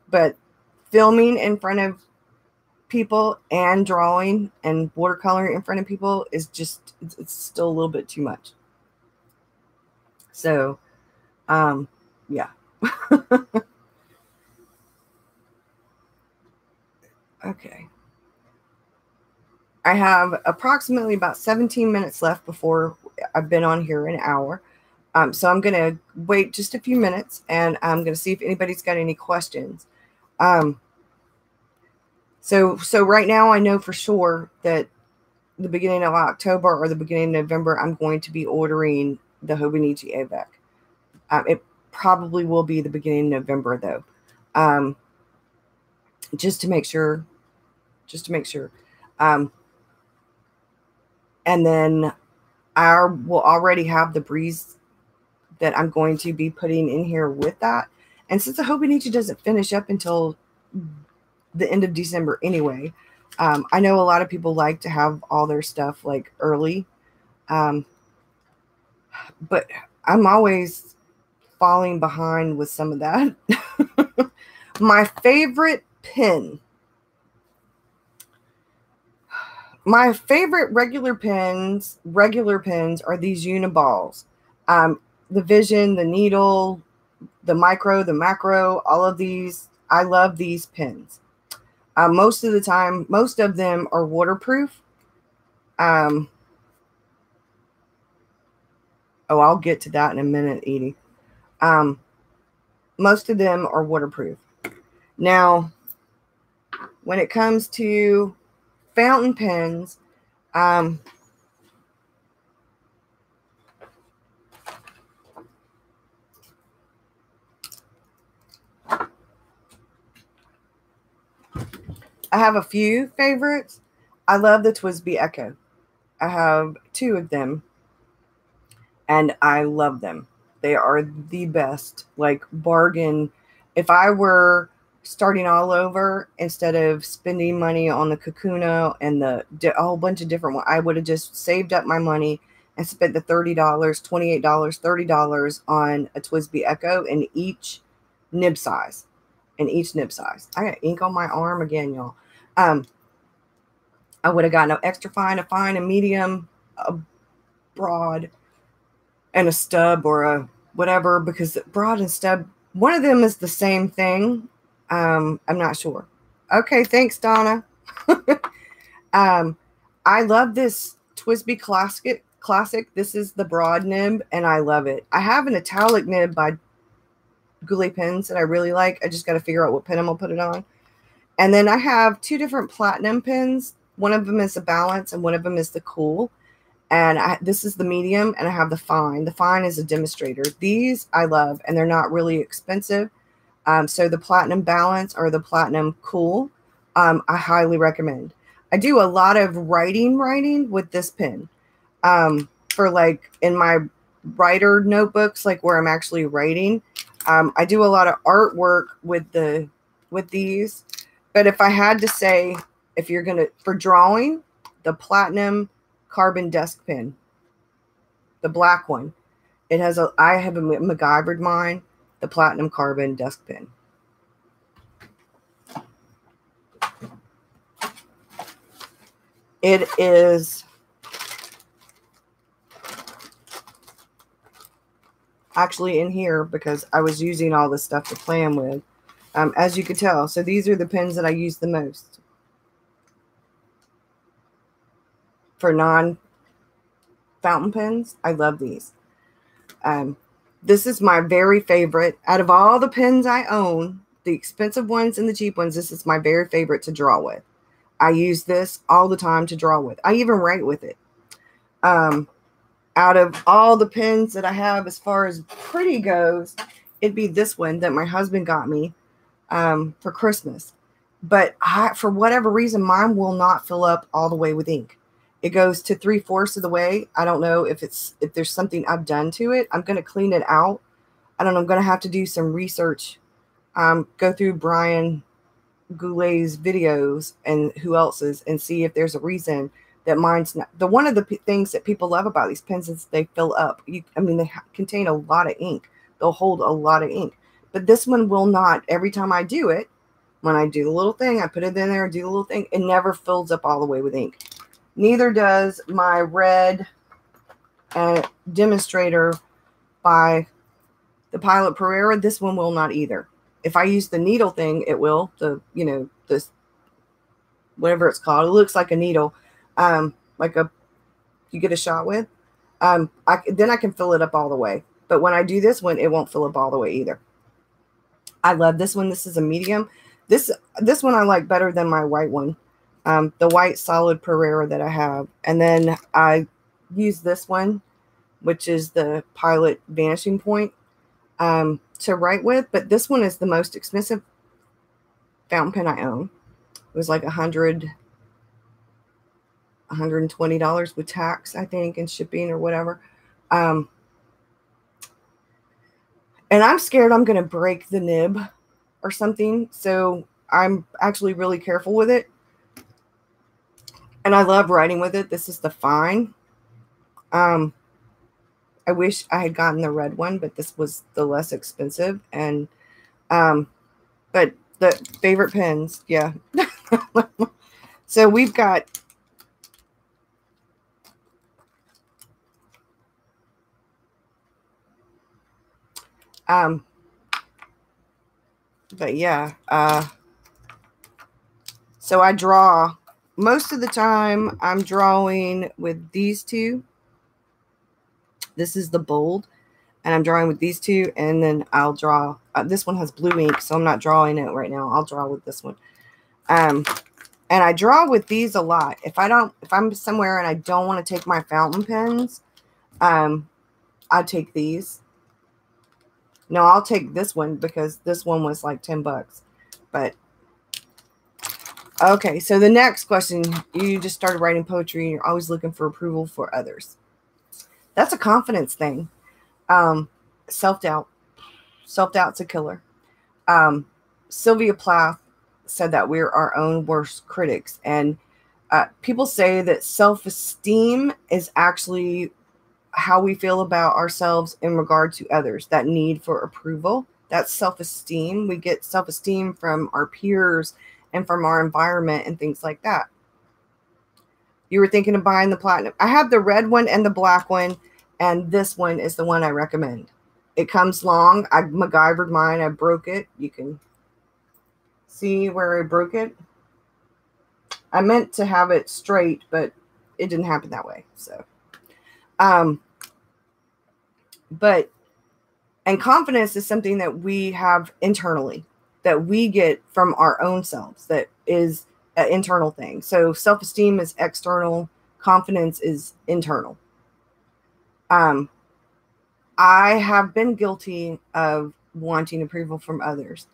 But filming in front of people and drawing and watercoloring in front of people is just, it's still a little bit too much. So, yeah. Okay. I have approximately about 17 minutes left before I've been on here an hour. So I'm going to wait just a few minutes and I'm going to see if anybody's got any questions. So right now I know for sure that the beginning of October or the beginning of November, I'm going to be ordering the Hobonichi Avec. It probably will be the beginning of November though. Just to make sure. And then I will already have the breeze that I'm going to be putting in here with that. And since the Hobonichi doesn't finish up until the end of December anyway, I know a lot of people like to have all their stuff like early. But I'm always falling behind with some of that. My favorite pen. My favorite regular pens are these Uniballs. The Vision, the Needle, the Micro, the Macro, all of these. I love these pens. Most of the time, most of them are waterproof. Oh, I'll get to that in a minute, Edie. Most of them are waterproof. Now, when it comes to fountain pens, I have a few favorites. I love the TWSBI Echo. I have 2 of them, and I love them. They are the best, like bargain. If I were starting all over, instead of spending money on the Kakuna and a whole bunch of different ones, I would have just saved up my money and spent the $30, $28, $30 on a TWSBI Echo in each nib size. I got ink on my arm again, y'all. I would have gotten an extra fine, a fine, a medium, broad and a stub or a whatever, because broad and stub, one of them is the same thing. I'm not sure. Okay, thanks, Donna. I love this TWSBI Classic. This is the broad nib, and I love it. I have an italic nib by Goulet Pens that I really like. I just got to figure out what pen I'm going to put it on. And then I have two different platinum pens. One of them is the Balance, and one of them is the Cool. And this is the medium, and I have the Fine. The Fine is a demonstrator. These I love, and they're not really expensive. So the Platinum Balance or the Platinum Cool, I highly recommend. I do a lot of writing with this pen. For like in my writer notebooks, like where I'm actually writing. I do a lot of artwork with these. But if I had to say, if you're going to, for drawing, the Platinum Carbon Desk Pen, the black one, it has I have a MacGyvered mine, the Platinum Carbon Desk Pen. It is actually in here because I was using all this stuff to plan with, as you could tell. So these are the pens that I use the most for non-fountain pens. I love these. This is my very favorite. Out of all the pens I own, the expensive ones and the cheap ones, this is my very favorite to draw with. I use this all the time to draw with. I even write with it. Out of all the pens that I have as far as pretty goes, it'd be this one that my husband got me for Christmas. But for whatever reason, mine will not fill up all the way with ink. It goes to 3/4 of the way. I don't know if there's something I've done to it. I'm going to clean it out. I don't know. I'm going to have to do some research. Go through Brian Goulet's videos and who else's and see if there's a reason that mine's not. One of the things that people love about these pens is they fill up. I mean, they contain a lot of ink. They'll hold a lot of ink. But this one will not. Every time I do it, when I do the little thing, I put it in there, do the little thing, it never fills up all the way with ink. Neither does my red demonstrator by the Pilot Pereira. This one will not either. If I use the needle thing, it will. This, whatever it's called. It looks like a needle, like you get a shot with. Then I can fill it up all the way. But when I do this one, it won't fill up all the way either. I love this one. This is a medium. This one I like better than my white one. The white solid Pereira that I have. And then I use this one, which is the Pilot Vanishing Point, to write with. But this one is the most expensive fountain pen I own. It was like $120 with tax, I think, and shipping or whatever. And I'm scared I'm going to break the nib or something. So I'm actually really careful with it. And I love writing with it. This is the Fine. I wish I had gotten the red one, but this was the less expensive. And, but the favorite pens, yeah. So we've got, but yeah, so I draw. Most of the time, I'm drawing with these two. This is the bold, and I'm drawing with these two, and then I'll draw. This one has blue ink, so I'm not drawing it right now. I'll draw with this one. And I draw with these a lot. If I'm somewhere and I don't want to take my fountain pens, I take these. No, I'll take this one because this one was like 10 bucks. But okay, so the next question, you just started writing poetry and you're always looking for approval for others. That's a confidence thing. Self-doubt. Self-doubt's a killer. Sylvia Plath said that we're our own worst critics. And people say that self-esteem is actually how we feel about ourselves in regard to others. That need for approval. That's self-esteem. We get self-esteem from our peers and from our environment and things like that. You were thinking of buying the platinum. I have the red one and the black one, and this one is the one I recommend. It comes long. I MacGyvered mine. I broke it. You can see where I broke it. I meant to have it straight, but it didn't happen that way. So, and confidence is something that we have internally, that we get from our own selves. That is an internal thing. So self-esteem is external. Confidence is internal. I have been guilty of wanting approval from others.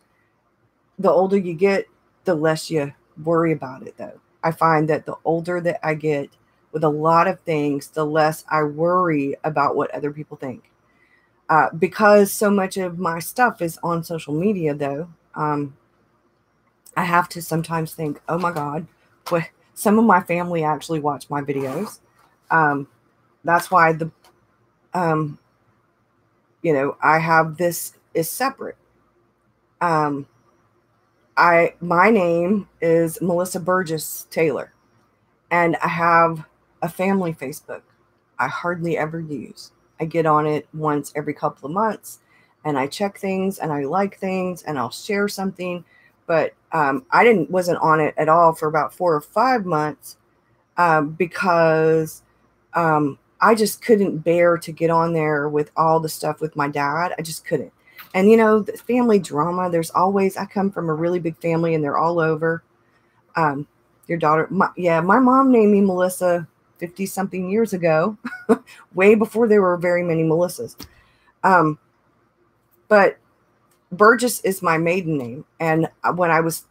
The older you get, the less you worry about it, though. I find that the older that I get with a lot of things, the less I worry about what other people think. Because so much of my stuff is on social media, though, I have to sometimes think, oh my God, some of my family actually watch my videos. That's why I have this is separate. My name is Melissa Burgess Taylor, and I have a family Facebook I hardly ever use. I get on it once every couple of months, and I check things, and I like things, and I'll share something. But I wasn't on it at all for about 4 or 5 months because I just couldn't bear to get on there with all the stuff with my dad. I just couldn't. And, the family drama, there's always, I come from a really big family and they're all over. Your daughter, my mom named me Melissa 50 something years ago, way before there were very many Melissas. But Burgess is my maiden name. And when I was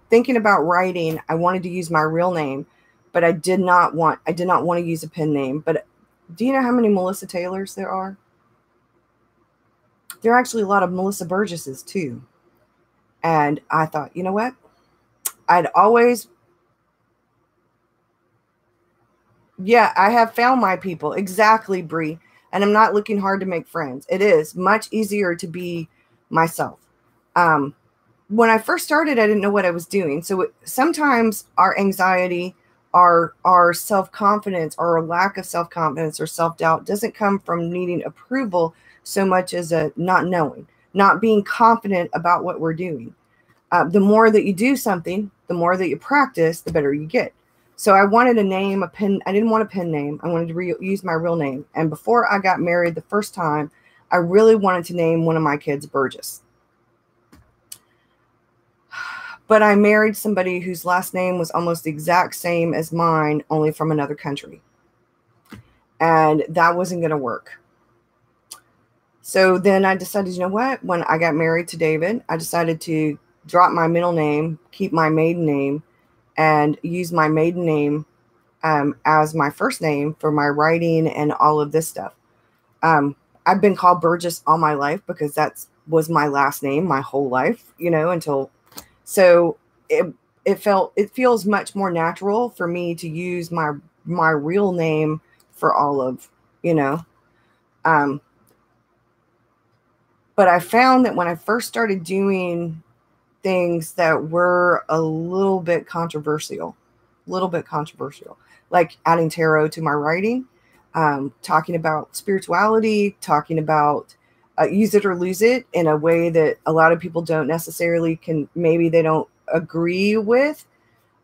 thinking about writing, I wanted to use my real name, but I did not want to use a pen name. But do you know how many Melissa Taylors there are? There are actually a lot of Melissa Burgesses too. And I thought, you know what? I have found my people. Exactly, Bree. And I'm not looking hard to make friends. It is much easier to be myself. When I first started, I didn't know what I was doing. So sometimes our anxiety, our self-confidence, or our lack of self-confidence or self-doubt doesn't come from needing approval so much as a not knowing, not being confident about what we're doing. The more that you do something, the more that you practice, the better you get. So I wanted a name, I didn't want a pen name. I wanted to use my real name. And before I got married the first time, I really wanted to name one of my kids Burgess. But I married somebody whose last name was almost the exact same as mine, only from another country. And that wasn't going to work. So then I decided, you know what? When I got married to David, I decided to drop my middle name, keep my maiden name, and use my maiden name as my first name for my writing and all of this stuff. I've been called Burgess all my life because that was my last name my whole life, until... So it feels much more natural for me to use my real name for all of, but I found that when I first started doing things that were a little bit controversial, like adding tarot to my writing, talking about spirituality, talking about use it or lose it in a way that a lot of people don't necessarily maybe they don't agree with.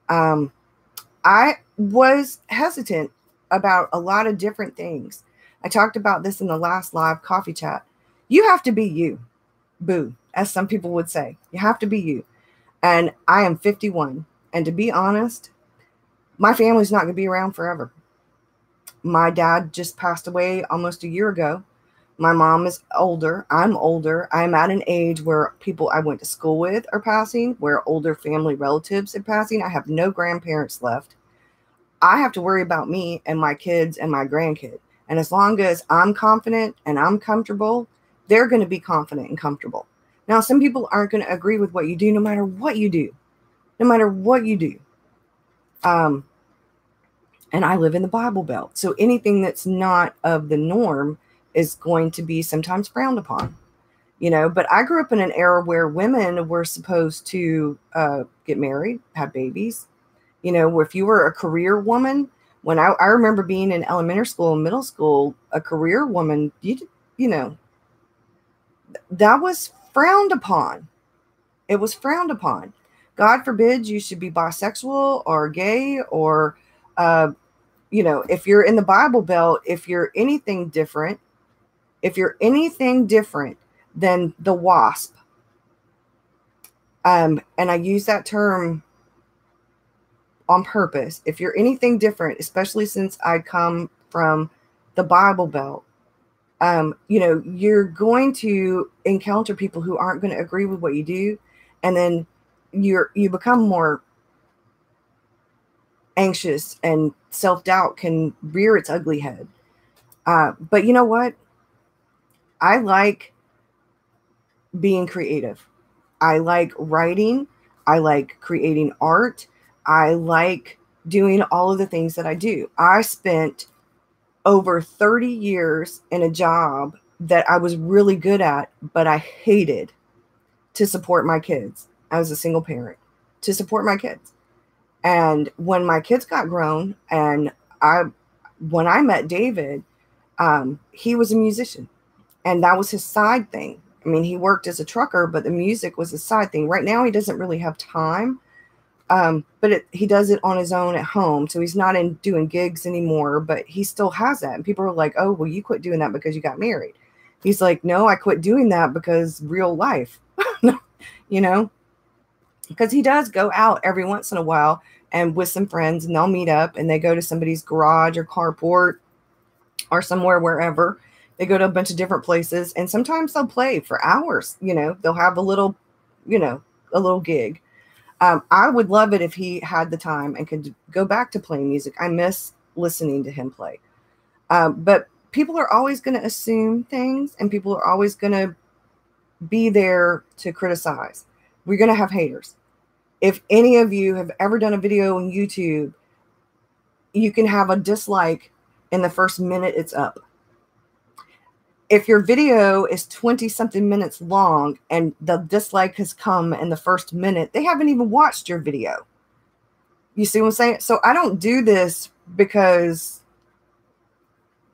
I was hesitant about a lot of different things. I talked about this in the last live coffee chat. You have to be you, boo, as some people would say. You have to be you. And I am 51. And to be honest, my family's not going to be around forever. My dad just passed away almost a year ago. My mom is older. I'm older. I'm at an age where people I went to school with are passing, where older family relatives are passing. I have no grandparents left. I have to worry about me and my kids and my grandkid. And as long as I'm confident and I'm comfortable, they're going to be confident and comfortable. Now, some people aren't going to agree with what you do, no matter what you do. No matter what you do. And I live in the Bible Belt. So anything that's not of the norm is going to be sometimes frowned upon, but I grew up in an era where women were supposed to get married, have babies, where if you were a career woman, When I remember being in elementary school and middle school, a career woman, you know, that was frowned upon. It was frowned upon. God forbid you should be bisexual or gay or, you know, if you're in the Bible Belt, if you're anything different, than the wasp, and I use that term on purpose. If you're anything different, especially since I come from the Bible Belt, you know, you're going to encounter people who aren't going to agree with what you do. And then you become more anxious, and self-doubt can rear its ugly head. But you know what? I like being creative. I like writing. I like creating art. I like doing all of the things that I do. I spent over 30 years in a job that I was really good at, but I hated, to support my kids. I was a single parent to support my kids. And when my kids got grown, and when I met David, he was a musician, and that was his side thing. I mean, he worked as a trucker, but the music was his side thing. Right now, he doesn't really have time, but he does it on his own at home. So he's not doing gigs anymore, but he still has that. And people are like, oh, well, you quit doing that because you got married. He's like, no, I quit doing that because real life, you know, because he does go out every once in a while and with some friends, and they'll meet up and they go to somebody's garage or carport or somewhere, wherever. They go to a bunch of different places, and sometimes they'll play for hours. You know, they'll have a little gig. I would love it if he had the time and could go back to playing music. I miss listening to him play. But people are always going to assume things, and people are always going to be there to criticize. We're going to have haters. If any of you have ever done a video on YouTube, you can have a dislike in the first minute it's up. If your video is 20 something minutes long and the dislike has come in the first minute, they haven't even watched your video. You see what I'm saying? So I don't do this because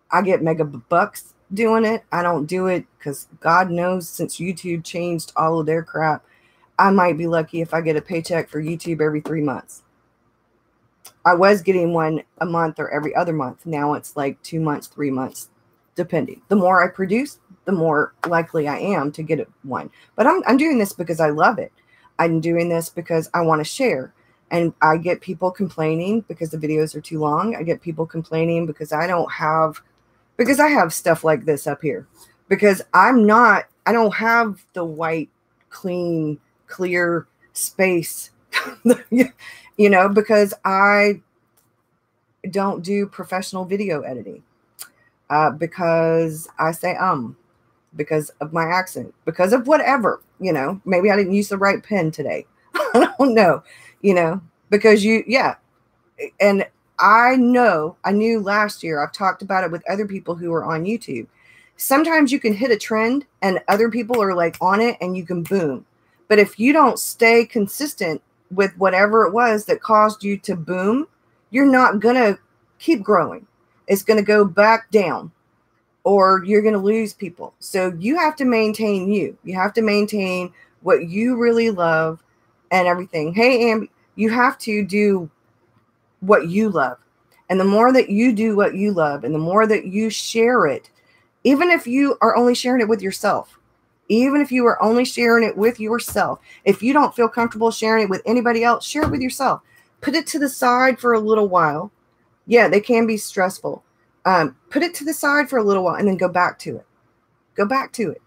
I get mega bucks doing it. I don't do it because God knows, since YouTube changed all of their crap, I might be lucky if I get a paycheck for YouTube every 3 months. I was getting one a month or every other month. Now it's like 2 months, 3 months, depending. The more I produce, the more likely I am to get one. But I'm doing this because I love it. I'm doing this because I want to share. And I get people complaining because the videos are too long. I get people complaining because I have stuff like this up here. Because I don't have the white, clean, clear space, you know, because I don't do professional video editing. Because I say, because of my accent, because of whatever, you know, maybe I didn't use the right pen today. I don't know, you know, because and I knew last year, I've talked about it with other people who are on YouTube. Sometimes you can hit a trend and other people are like on it and you can boom. But if you don't stay consistent with whatever it was that caused you to boom, you're not going to keep growing. It's going to go back down, or you're going to lose people. So you have to maintain you. You have to maintain what you really love and everything. Hey, Amber, you have to do what you love. And the more that you do what you love and the more that you share it, even if you are only sharing it with yourself, if you don't feel comfortable sharing it with anybody else, share it with yourself. Put it to the side for a little while. Yeah, they can be stressful. Put it to the side for a little while and then go back to it. Go back to it.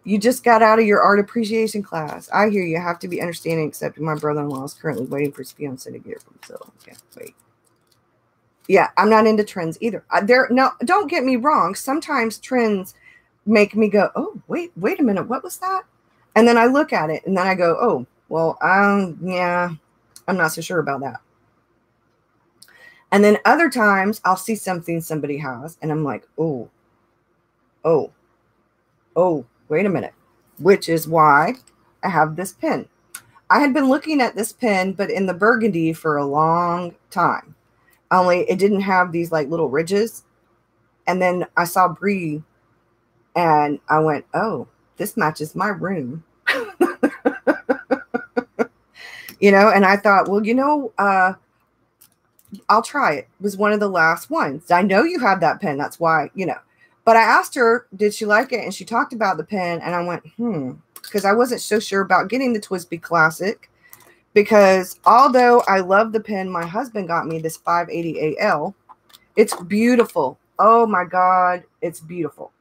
You just got out of your art appreciation class. I hear you have to be understanding, except my brother-in-law is currently waiting for his fiance to get it from himself. Okay, wait. Yeah, I'm not into trends either. No, don't get me wrong. Sometimes trends make me go, oh, wait a minute. What was that? And then I look at it and then I go, oh, well, yeah, I'm not so sure about that. And then other times I'll see something somebody has and I'm like, oh, wait a minute, which is why I have this pen. I had been looking at this pen, but in the burgundy for a long time. only it didn't have these like little ridges. And then I saw Bree and I went, oh, this matches my room. And I thought, well, I'll try it. It was one of the last ones. I know you have that pen. That's why, But I asked her, did she like it? And she talked about the pen. And I went, because I wasn't so sure about getting the TWSBI Classic. Because although I love the pen my husband got me, this 580AL, it's beautiful. Oh my God, it's beautiful.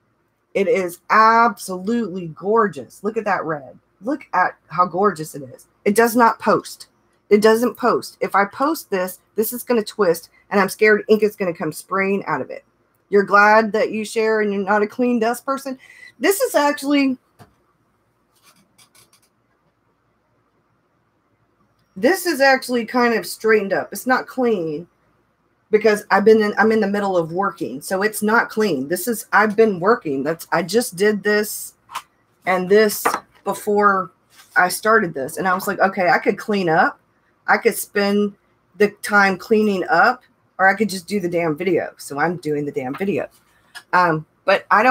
It is absolutely gorgeous. Look at that red. Look at how gorgeous it is. It does not post. It doesn't post. If I post this, this is going to twist, and I'm scared ink is going to come spraying out of it. You're glad that you share and you're not a clean dust person? This is actually kind of straightened up. It's not clean because I'm in the middle of working. So it's not clean. I've been working. I just did this and this before I started this. And I was like, okay, I could clean up. I could spend the time cleaning up, or I could just do the damn video. So I'm doing the damn video. But I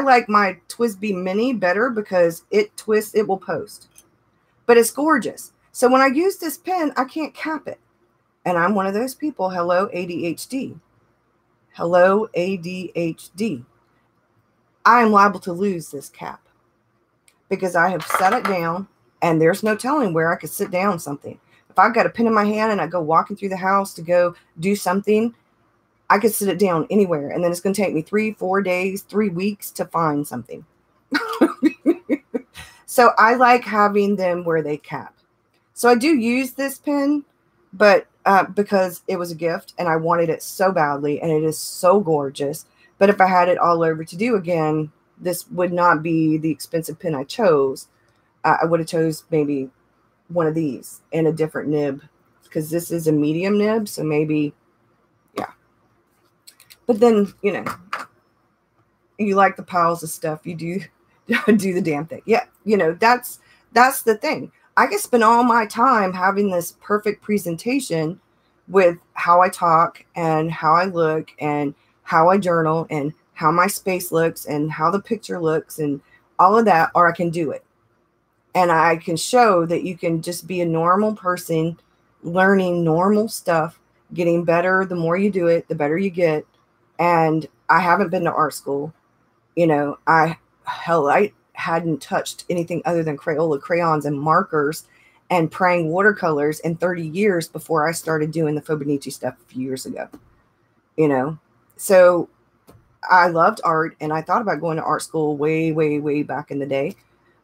like my TWSBI Mini better because it twists, it will post. But it's gorgeous. So when I use this pen, I can't cap it. And I'm one of those people. Hello, ADHD. Hello, ADHD. I am liable to lose this cap because I have set it down and there's no telling where I could sit down something. If I've got a pen in my hand and I go walking through the house to go do something, I could sit it down anywhere. And then it's going to take me 3, 4 days, 3 weeks to find something. So I like having them where they cap. So I do use this pen, but because it was a gift and I wanted it so badly and it is so gorgeous. But if I had it all over to do again, this would not be the expensive pen I chose. I would have chose maybe one of these in a different nib because this is a medium nib. So maybe, yeah. But then, you like the piles of stuff. You do do the damn thing. Yeah. That's the thing. I can spend all my time having this perfect presentation with how I talk and how I look and how I journal and how my space looks and how the picture looks and all of that, or I can do it. And I can show that you can just be a normal person, learning normal stuff, getting better. The more you do it, the better you get. And I haven't been to art school. I hadn't touched anything other than Crayola crayons and markers and praying watercolors in 30 years before I started doing the Fauxbonacci stuff a few years ago. So I loved art and I thought about going to art school way, way, way back in the day,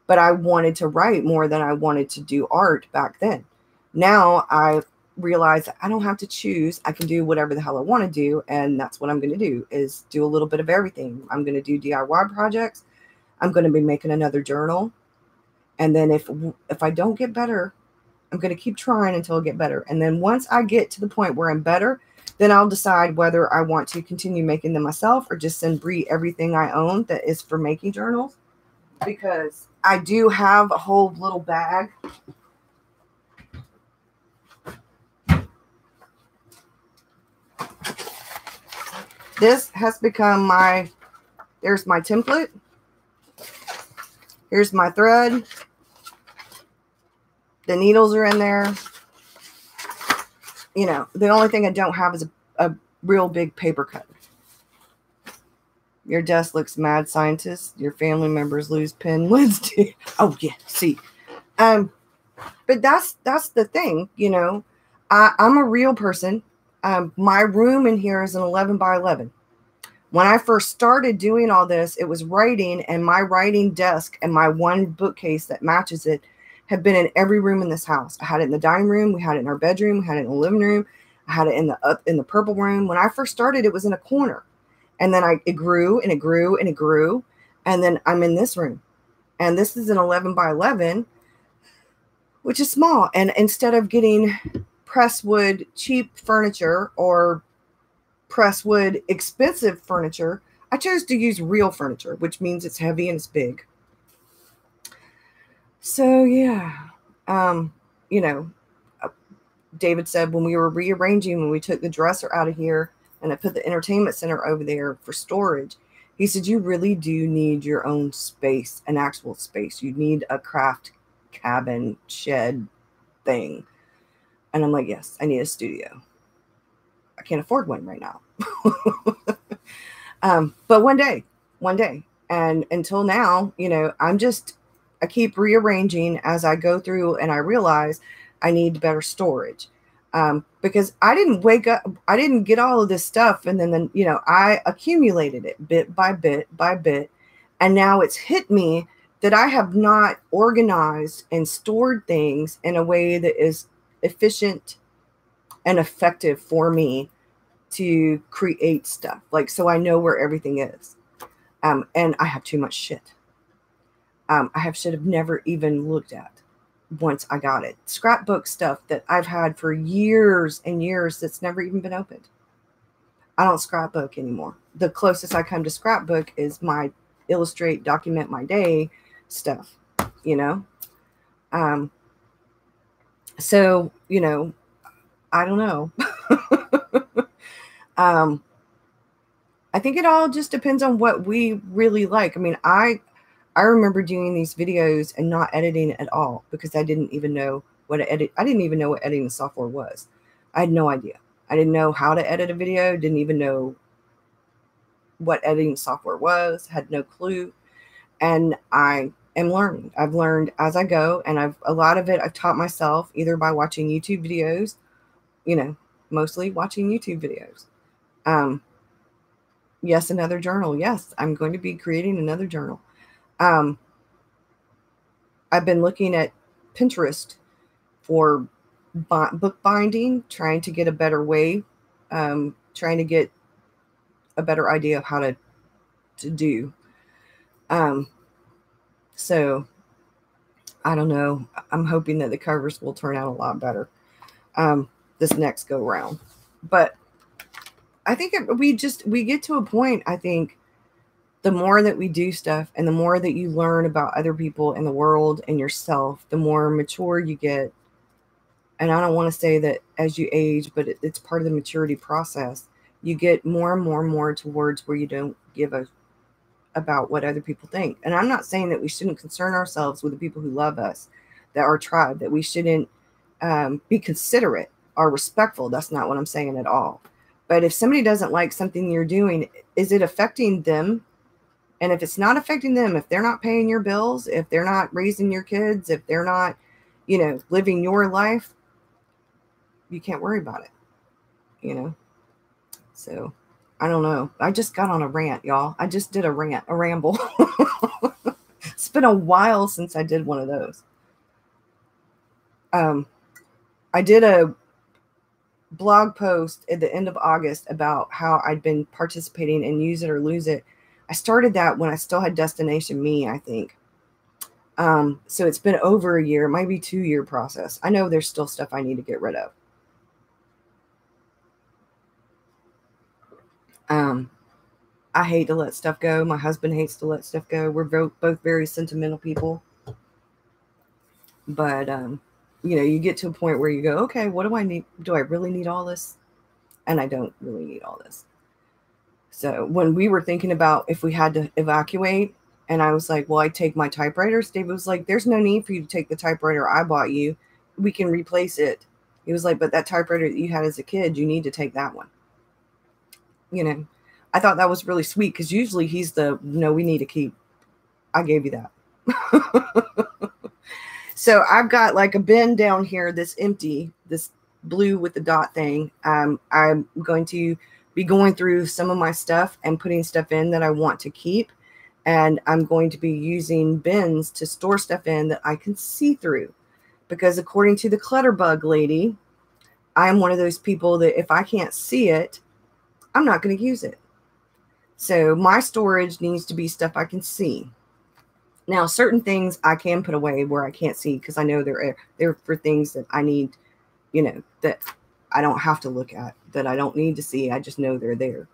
but I wanted to write more than I wanted to do art back then. Now I realize I don't have to choose. I can do whatever the hell I want to do. And that's what I'm going to do, is do a little bit of everything. I'm going to do DIY projects. I'm going to be making another journal. And then if I don't get better, I'm going to keep trying until I get better. And then once I get to the point where I'm better, then I'll decide whether I want to continue making them myself or just send Bree everything I own that is for making journals. Because I do have a whole little bag. This has become there's my template. Here's my thread. The needles are in there. The only thing I don't have is a real big paper cutter. Your desk looks mad, scientist. Your family members lose pen lids. Oh yeah, see. But that's the thing, I'm a real person. My room in here is an 11 by 11. When I first started doing all this, it was writing, and my writing desk and my one bookcase that matches it have been in every room in this house. I had it in the dining room. We had it in our bedroom. We had it in the living room. I had it in the purple room. When I first started, it was in a corner. And then it grew and it grew and it grew. And then I'm in this room. And this is an 11 by 11, which is small. And instead of getting presswood cheap furniture or presswood expensive furniture, I chose to use real furniture, which means it's heavy and it's big. So yeah, David said when we were rearranging, when we took the dresser out of here and I put the entertainment center over there for storage, he said, you really do need your own space, an actual space. You need a craft cabin shed thing. And I'm like, yes, I need a studio. I can't afford one right now. But one day. And until now, I keep rearranging as I go through and I realize I need better storage. Because I didn't wake up, I didn't get all of this stuff. And then, I accumulated it bit by bit by bit. And now it's hit me that I have not organized and stored things in a way that is efficient and effective for me to create stuff. Like, so I know where everything is. And I have too much shit. I have shit I've never even looked at once I got it. Scrapbook stuff that I've had for years and years that's never even been opened. I don't scrapbook anymore. The closest I come to scrapbook is my illustrate, document my day stuff, So, I don't know. I think it all just depends on what we really like. I mean, I remember doing these videos and not editing at all because I didn't even know what to edit. I didn't even know what editing software was. I had no idea. I didn't know how to edit a video. Didn't even know what editing software was. Had no clue. And I am learning. I've learned as I go, and a lot of it I've taught myself either by watching YouTube videos, mostly watching YouTube videos. Yes, another journal. Yes, I'm going to be creating another journal. I've been looking at Pinterest for bookbinding, trying to get a better way, trying to get a better idea of how to do. So I don't know. I'm hoping that the covers will turn out a lot better this next go round. But I think we get to a point, I think, the more that we do stuff and the more that you learn about other people in the world and yourself, the more mature you get. And I don't want to say that as you age, but it's part of the maturity process. You get more and more and more towards where you don't give a about what other people think. And I'm not saying that we shouldn't concern ourselves with the people who love us, that our tribe, that we shouldn't be considerate or respectful. That's not what I'm saying at all. But if somebody doesn't like something you're doing, is it affecting them? And if it's not affecting them, if they're not paying your bills, if they're not raising your kids, if they're not, living your life, you can't worry about it, So I don't know. I just got on a rant, y'all. I just did a ramble. It's been a while since I did one of those. I did a blog post at the end of August about how I'd been participating in Use It or Lose It. I started that when I still had Destination Me, I think. So it's been over a year. It might be 2-year process. I know there's still stuff I need to get rid of. I hate to let stuff go. My husband hates to let stuff go. We're both very sentimental people. But, you get to a point where you go, okay, what do I need? Do I really need all this? And I don't really need all this. So when we were thinking about if we had to evacuate, and I was like, well, I take my typewriters. David was like, there's no need for you to take the typewriter I bought you. We can replace it. He was like, but that typewriter that you had as a kid, you need to take that one. I thought that was really sweet because usually he's no, we need to keep. I gave you that. So I've got like a bin down here that's empty, this blue with the dot thing. I'm going to be going through some of my stuff and putting stuff in that I want to keep. And I'm going to be using bins to store stuff in that I can see through. Because according to the clutter bug lady, I'm one of those people that if I can't see it, I'm not going to use it. So my storage needs to be stuff I can see. Now, certain things I can put away where I can't see because I know they're for things that I need, that I don't have to look at, that I don't need to see. I just know they're there.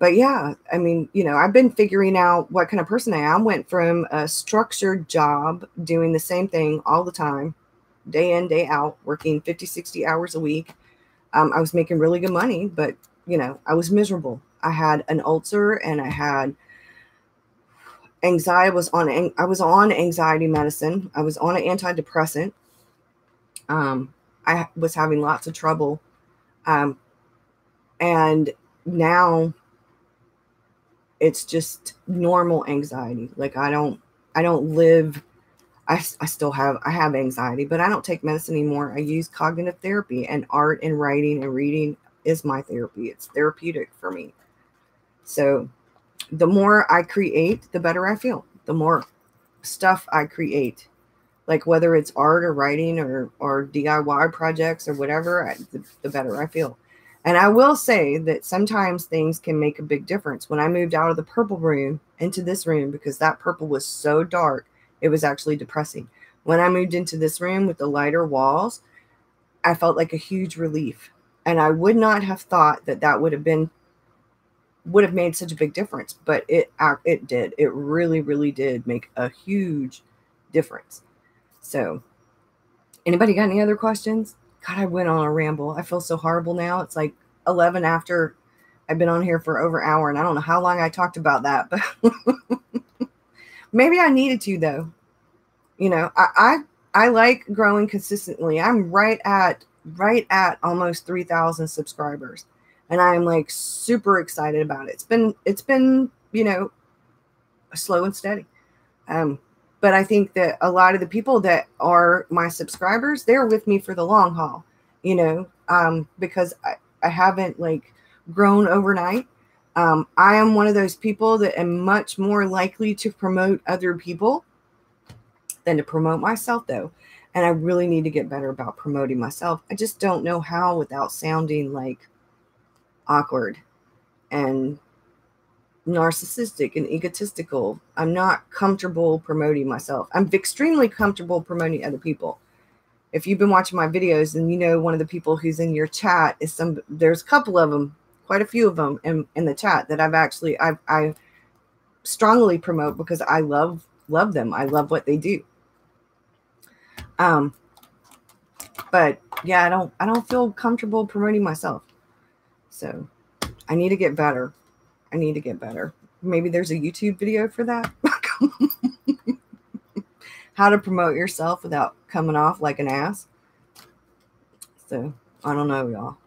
But yeah, I mean, I've been figuring out what kind of person I am. I went from a structured job doing the same thing all the time day in, day out, working 50, 60 hours a week. I was making really good money, but I was miserable. I had an ulcer and I had anxiety. I was on anxiety medicine. I was on an antidepressant. I was having lots of trouble. And now it's just normal anxiety. Like I don't live, I have anxiety, but I don't take medicine anymore. I use cognitive therapy, and art and writing and reading is my therapy. It's therapeutic for me. So the more I create, the better I feel. The more stuff I create, like whether it's art or writing or DIY projects or whatever, the better I feel. And I will say that sometimes things can make a big difference. When I moved out of the purple room into this room, because that purple was so dark, it was actually depressing. When I moved into this room with the lighter walls, I felt like a huge relief. And I would not have thought that would have made such a big difference, but it did. It really, really did make a huge difference. So, anybody got any other questions? God, I went on a ramble. I feel so horrible now. It's like 11 after I've been on here for over an hour, and I don't know how long I talked about that, but maybe I needed to, though. I like growing consistently. I'm right at almost 3,000 subscribers, and I'm like super excited about it. It's been slow and steady. But I think that a lot of the people that are my subscribers, they're with me for the long haul, because I haven't like grown overnight. I am one of those people that am much more likely to promote other people than to promote myself, though. And I really need to get better about promoting myself. I just don't know how without sounding like awkward and narcissistic and egotistical. I'm not comfortable promoting myself. I'm extremely comfortable promoting other people. If you've been watching my videos, then one of the people who's in your chat is there's a couple of them, quite a few of them in the chat that I strongly promote because I love them. I love what they do. But yeah, I don't feel comfortable promoting myself. So I need to get better. Maybe there's a YouTube video for that. How to promote yourself without coming off like an ass. So I don't know, y'all.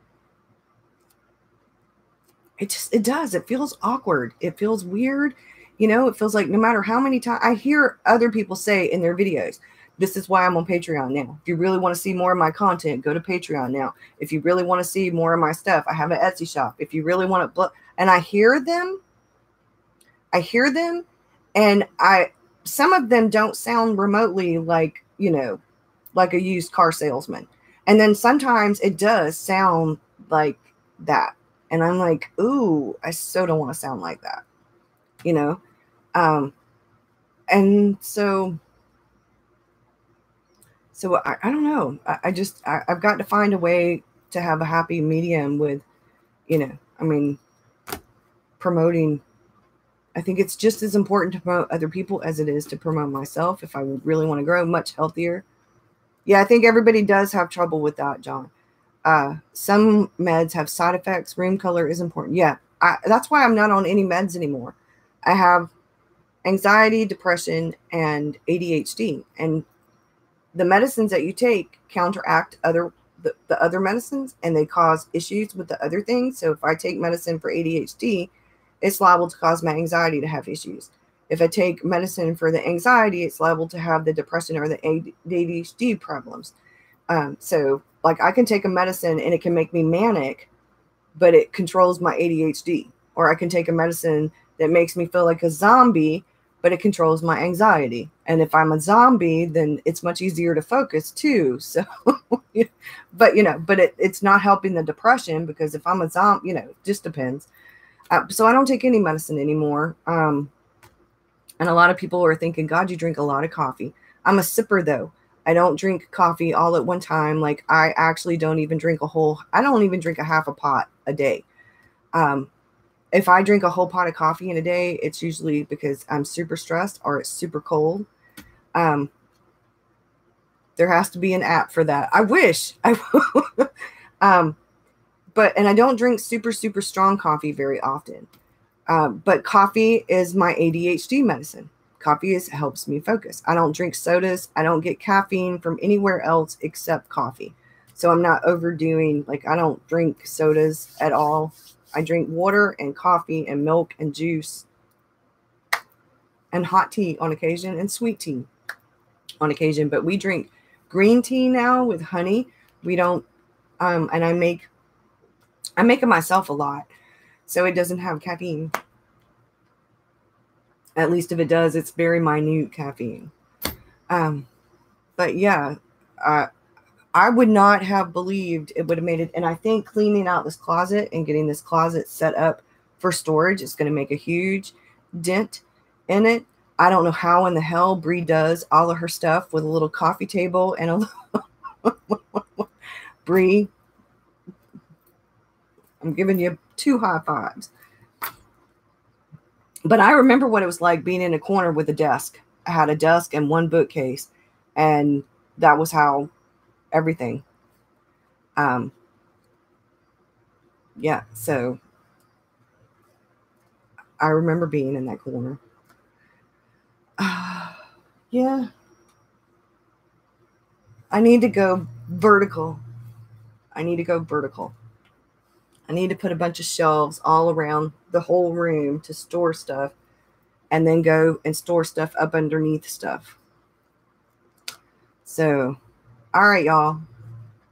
It does. It feels awkward. It feels weird. It feels like no matter how many times I hear other people say in their videos, this is why I'm on Patreon now. If you really want to see more of my content, go to Patreon now. If you really want to see more of my stuff, I have an Etsy shop. If you really want to, and I hear them, and some of them don't sound remotely like, like a used car salesman. And then sometimes it does sound like that. And I'm like, ooh, I so don't want to sound like that, and so I don't know. I've got to find a way to have a happy medium with, promoting. I think it's just as important to promote other people as it is to promote myself if I really want to grow much healthier. Yeah, I think everybody does have trouble with that, John. Some meds have side effects. Room color is important. Yeah, that's why I'm not on any meds anymore. I have anxiety, depression, and ADHD. And the medicines that you take counteract the other medicines, and they cause issues with the other things. So if I take medicine for ADHD, it's liable to cause my anxiety to have issues. If I take medicine for the anxiety, it's liable to have the depression or the ADHD problems. So like I can take a medicine and it can make me manic, but it controls my ADHD. Or I can take a medicine that makes me feel like a zombie, but it controls my anxiety. And if I'm a zombie, then it's much easier to focus too. So, but it's not helping the depression, because if I'm a zombie, it just depends. So I don't take any medicine anymore. And a lot of people are thinking, God, you drink a lot of coffee. I'm a sipper though. I don't drink coffee all at one time. Like I actually don't even drink I don't even drink a half a pot a day. If I drink a whole pot of coffee in a day, it's usually because I'm super stressed or it's super cold. There has to be an app for that. I wish. And I don't drink super, super strong coffee very often. But coffee is my ADHD medicine. Coffee helps me focus. I don't drink sodas. I don't get caffeine from anywhere else except coffee. So I'm not overdoing, like, I don't drink sodas at all. I drink water and coffee and milk and juice and hot tea on occasion and sweet tea on occasion. But we drink green tea now with honey. We don't, and I make it myself a lot, so it doesn't have caffeine. At least if it does, it's very minute caffeine. But yeah, I would not have believed it would have made it. And I think cleaning out this closet and getting this closet set up for storage is going to make a huge dent in it. I don't know how in the hell Bree does all of her stuff with a little coffee table and a Bree, I'm giving you 2 high fives. But I remember what it was like being in a corner with a desk. I had a desk and 1 bookcase, and that was how everything. Yeah, so I remember being in that corner. Yeah. I need to go vertical. I need to put a bunch of shelves all around the whole room to store stuff, and then go and store stuff up underneath stuff. So, all right, y'all.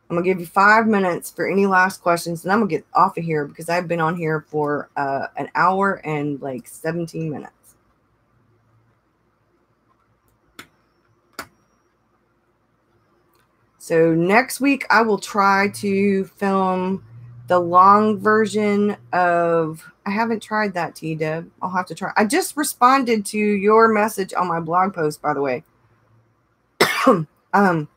I'm going to give you 5 minutes for any last questions, and I'm going to get off of here because I've been on here for an hour and like 17 minutes. So next week, I will try to film the long version of, I haven't tried that, T-Deb. I'll have to try. I just responded to your message on my blog post, by the way. I'm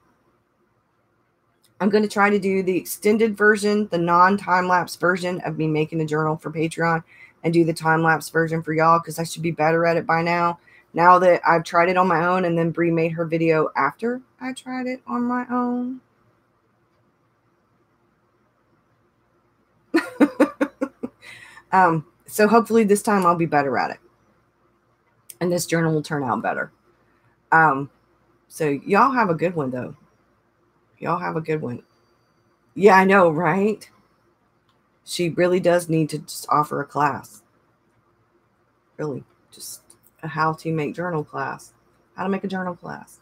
going to try to do the extended version, the non-time-lapse version of me making a journal for Patreon, and do the time-lapse version for y'all, because I should be better at it by now. Now that I've tried it on my own, and then Bree made her video after I tried it on my own. So hopefully this time I'll be better at it. And this journal will turn out better. So y'all have a good one, though. Y'all have a good one. Yeah, I know, right? She really does need to just offer a class. Really, just a how to make journal class. How to make a journal class.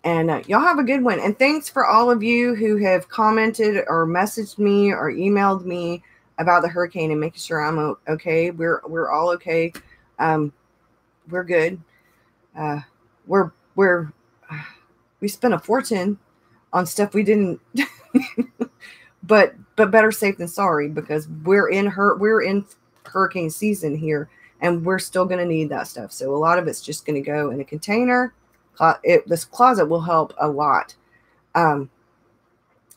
And y'all have a good one. And thanks for all of you who have commented or messaged me or emailed me about the hurricane and making sure I'm okay. We're all okay. We're good. We spent a fortune on stuff we didn't, but better safe than sorry, because we're in hurricane season here, and we're still going to need that stuff. So a lot of it's just going to go in a container. This closet will help a lot. A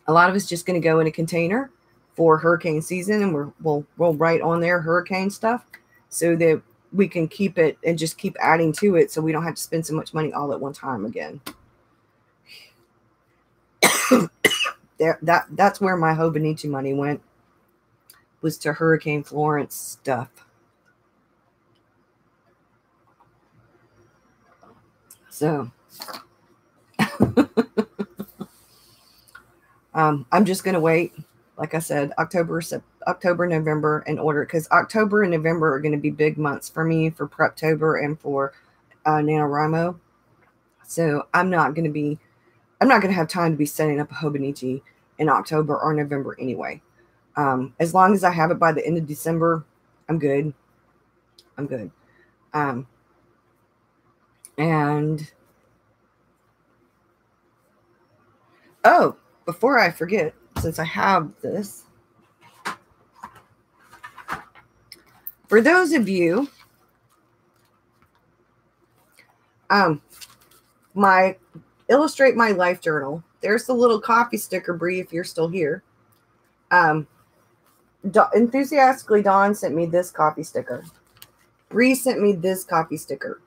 lot of it's just going to go in a container for hurricane season, and we'll write on there hurricane stuff so that we can keep it and just keep adding to it, so we don't have to spend so much money all at one time again. That's where my Hobonichi money went, was to Hurricane Florence stuff. So I'm just going to wait. Like I said, October, November, and order, because October and November are going to be big months for me for Preptober and for NaNoWriMo. So I'm not going to have time to be setting up a Hobonichi in October or November anyway. As long as I have it by the end of December, I'm good. And oh, before I forget, since I have this, for those of you, my Illustrate My Life journal, there's the little coffee sticker, Bree, if you're still here. Enthusiastically, Dawn sent me this coffee sticker. Bree sent me this coffee sticker.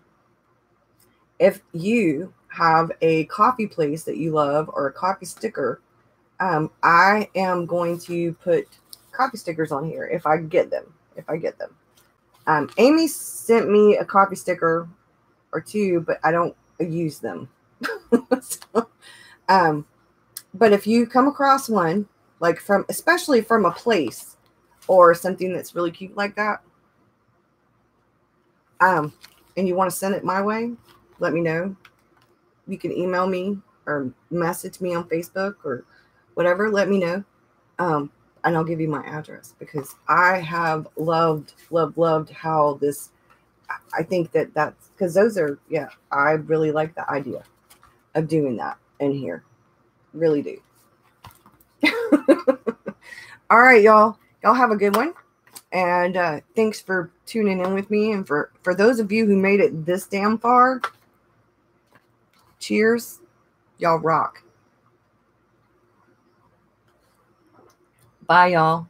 If you have a coffee place that you love or a coffee sticker, I am going to put coffee stickers on here if I get them. Amy sent me a coffee sticker or two, but I don't use them. So, but if you come across one, like especially from a place or something that's really cute like that, and you want to send it my way, let me know. You can email me or message me on Facebook or whatever. Let me know. And I'll give you my address, because I have loved how this, I think that's, because those are, yeah, I really like the idea of doing that in here. Really do. All right, y'all. Y'all have a good one. And thanks for tuning in with me. And for those of you who made it this damn far, cheers. Y'all rock. Bye, y'all.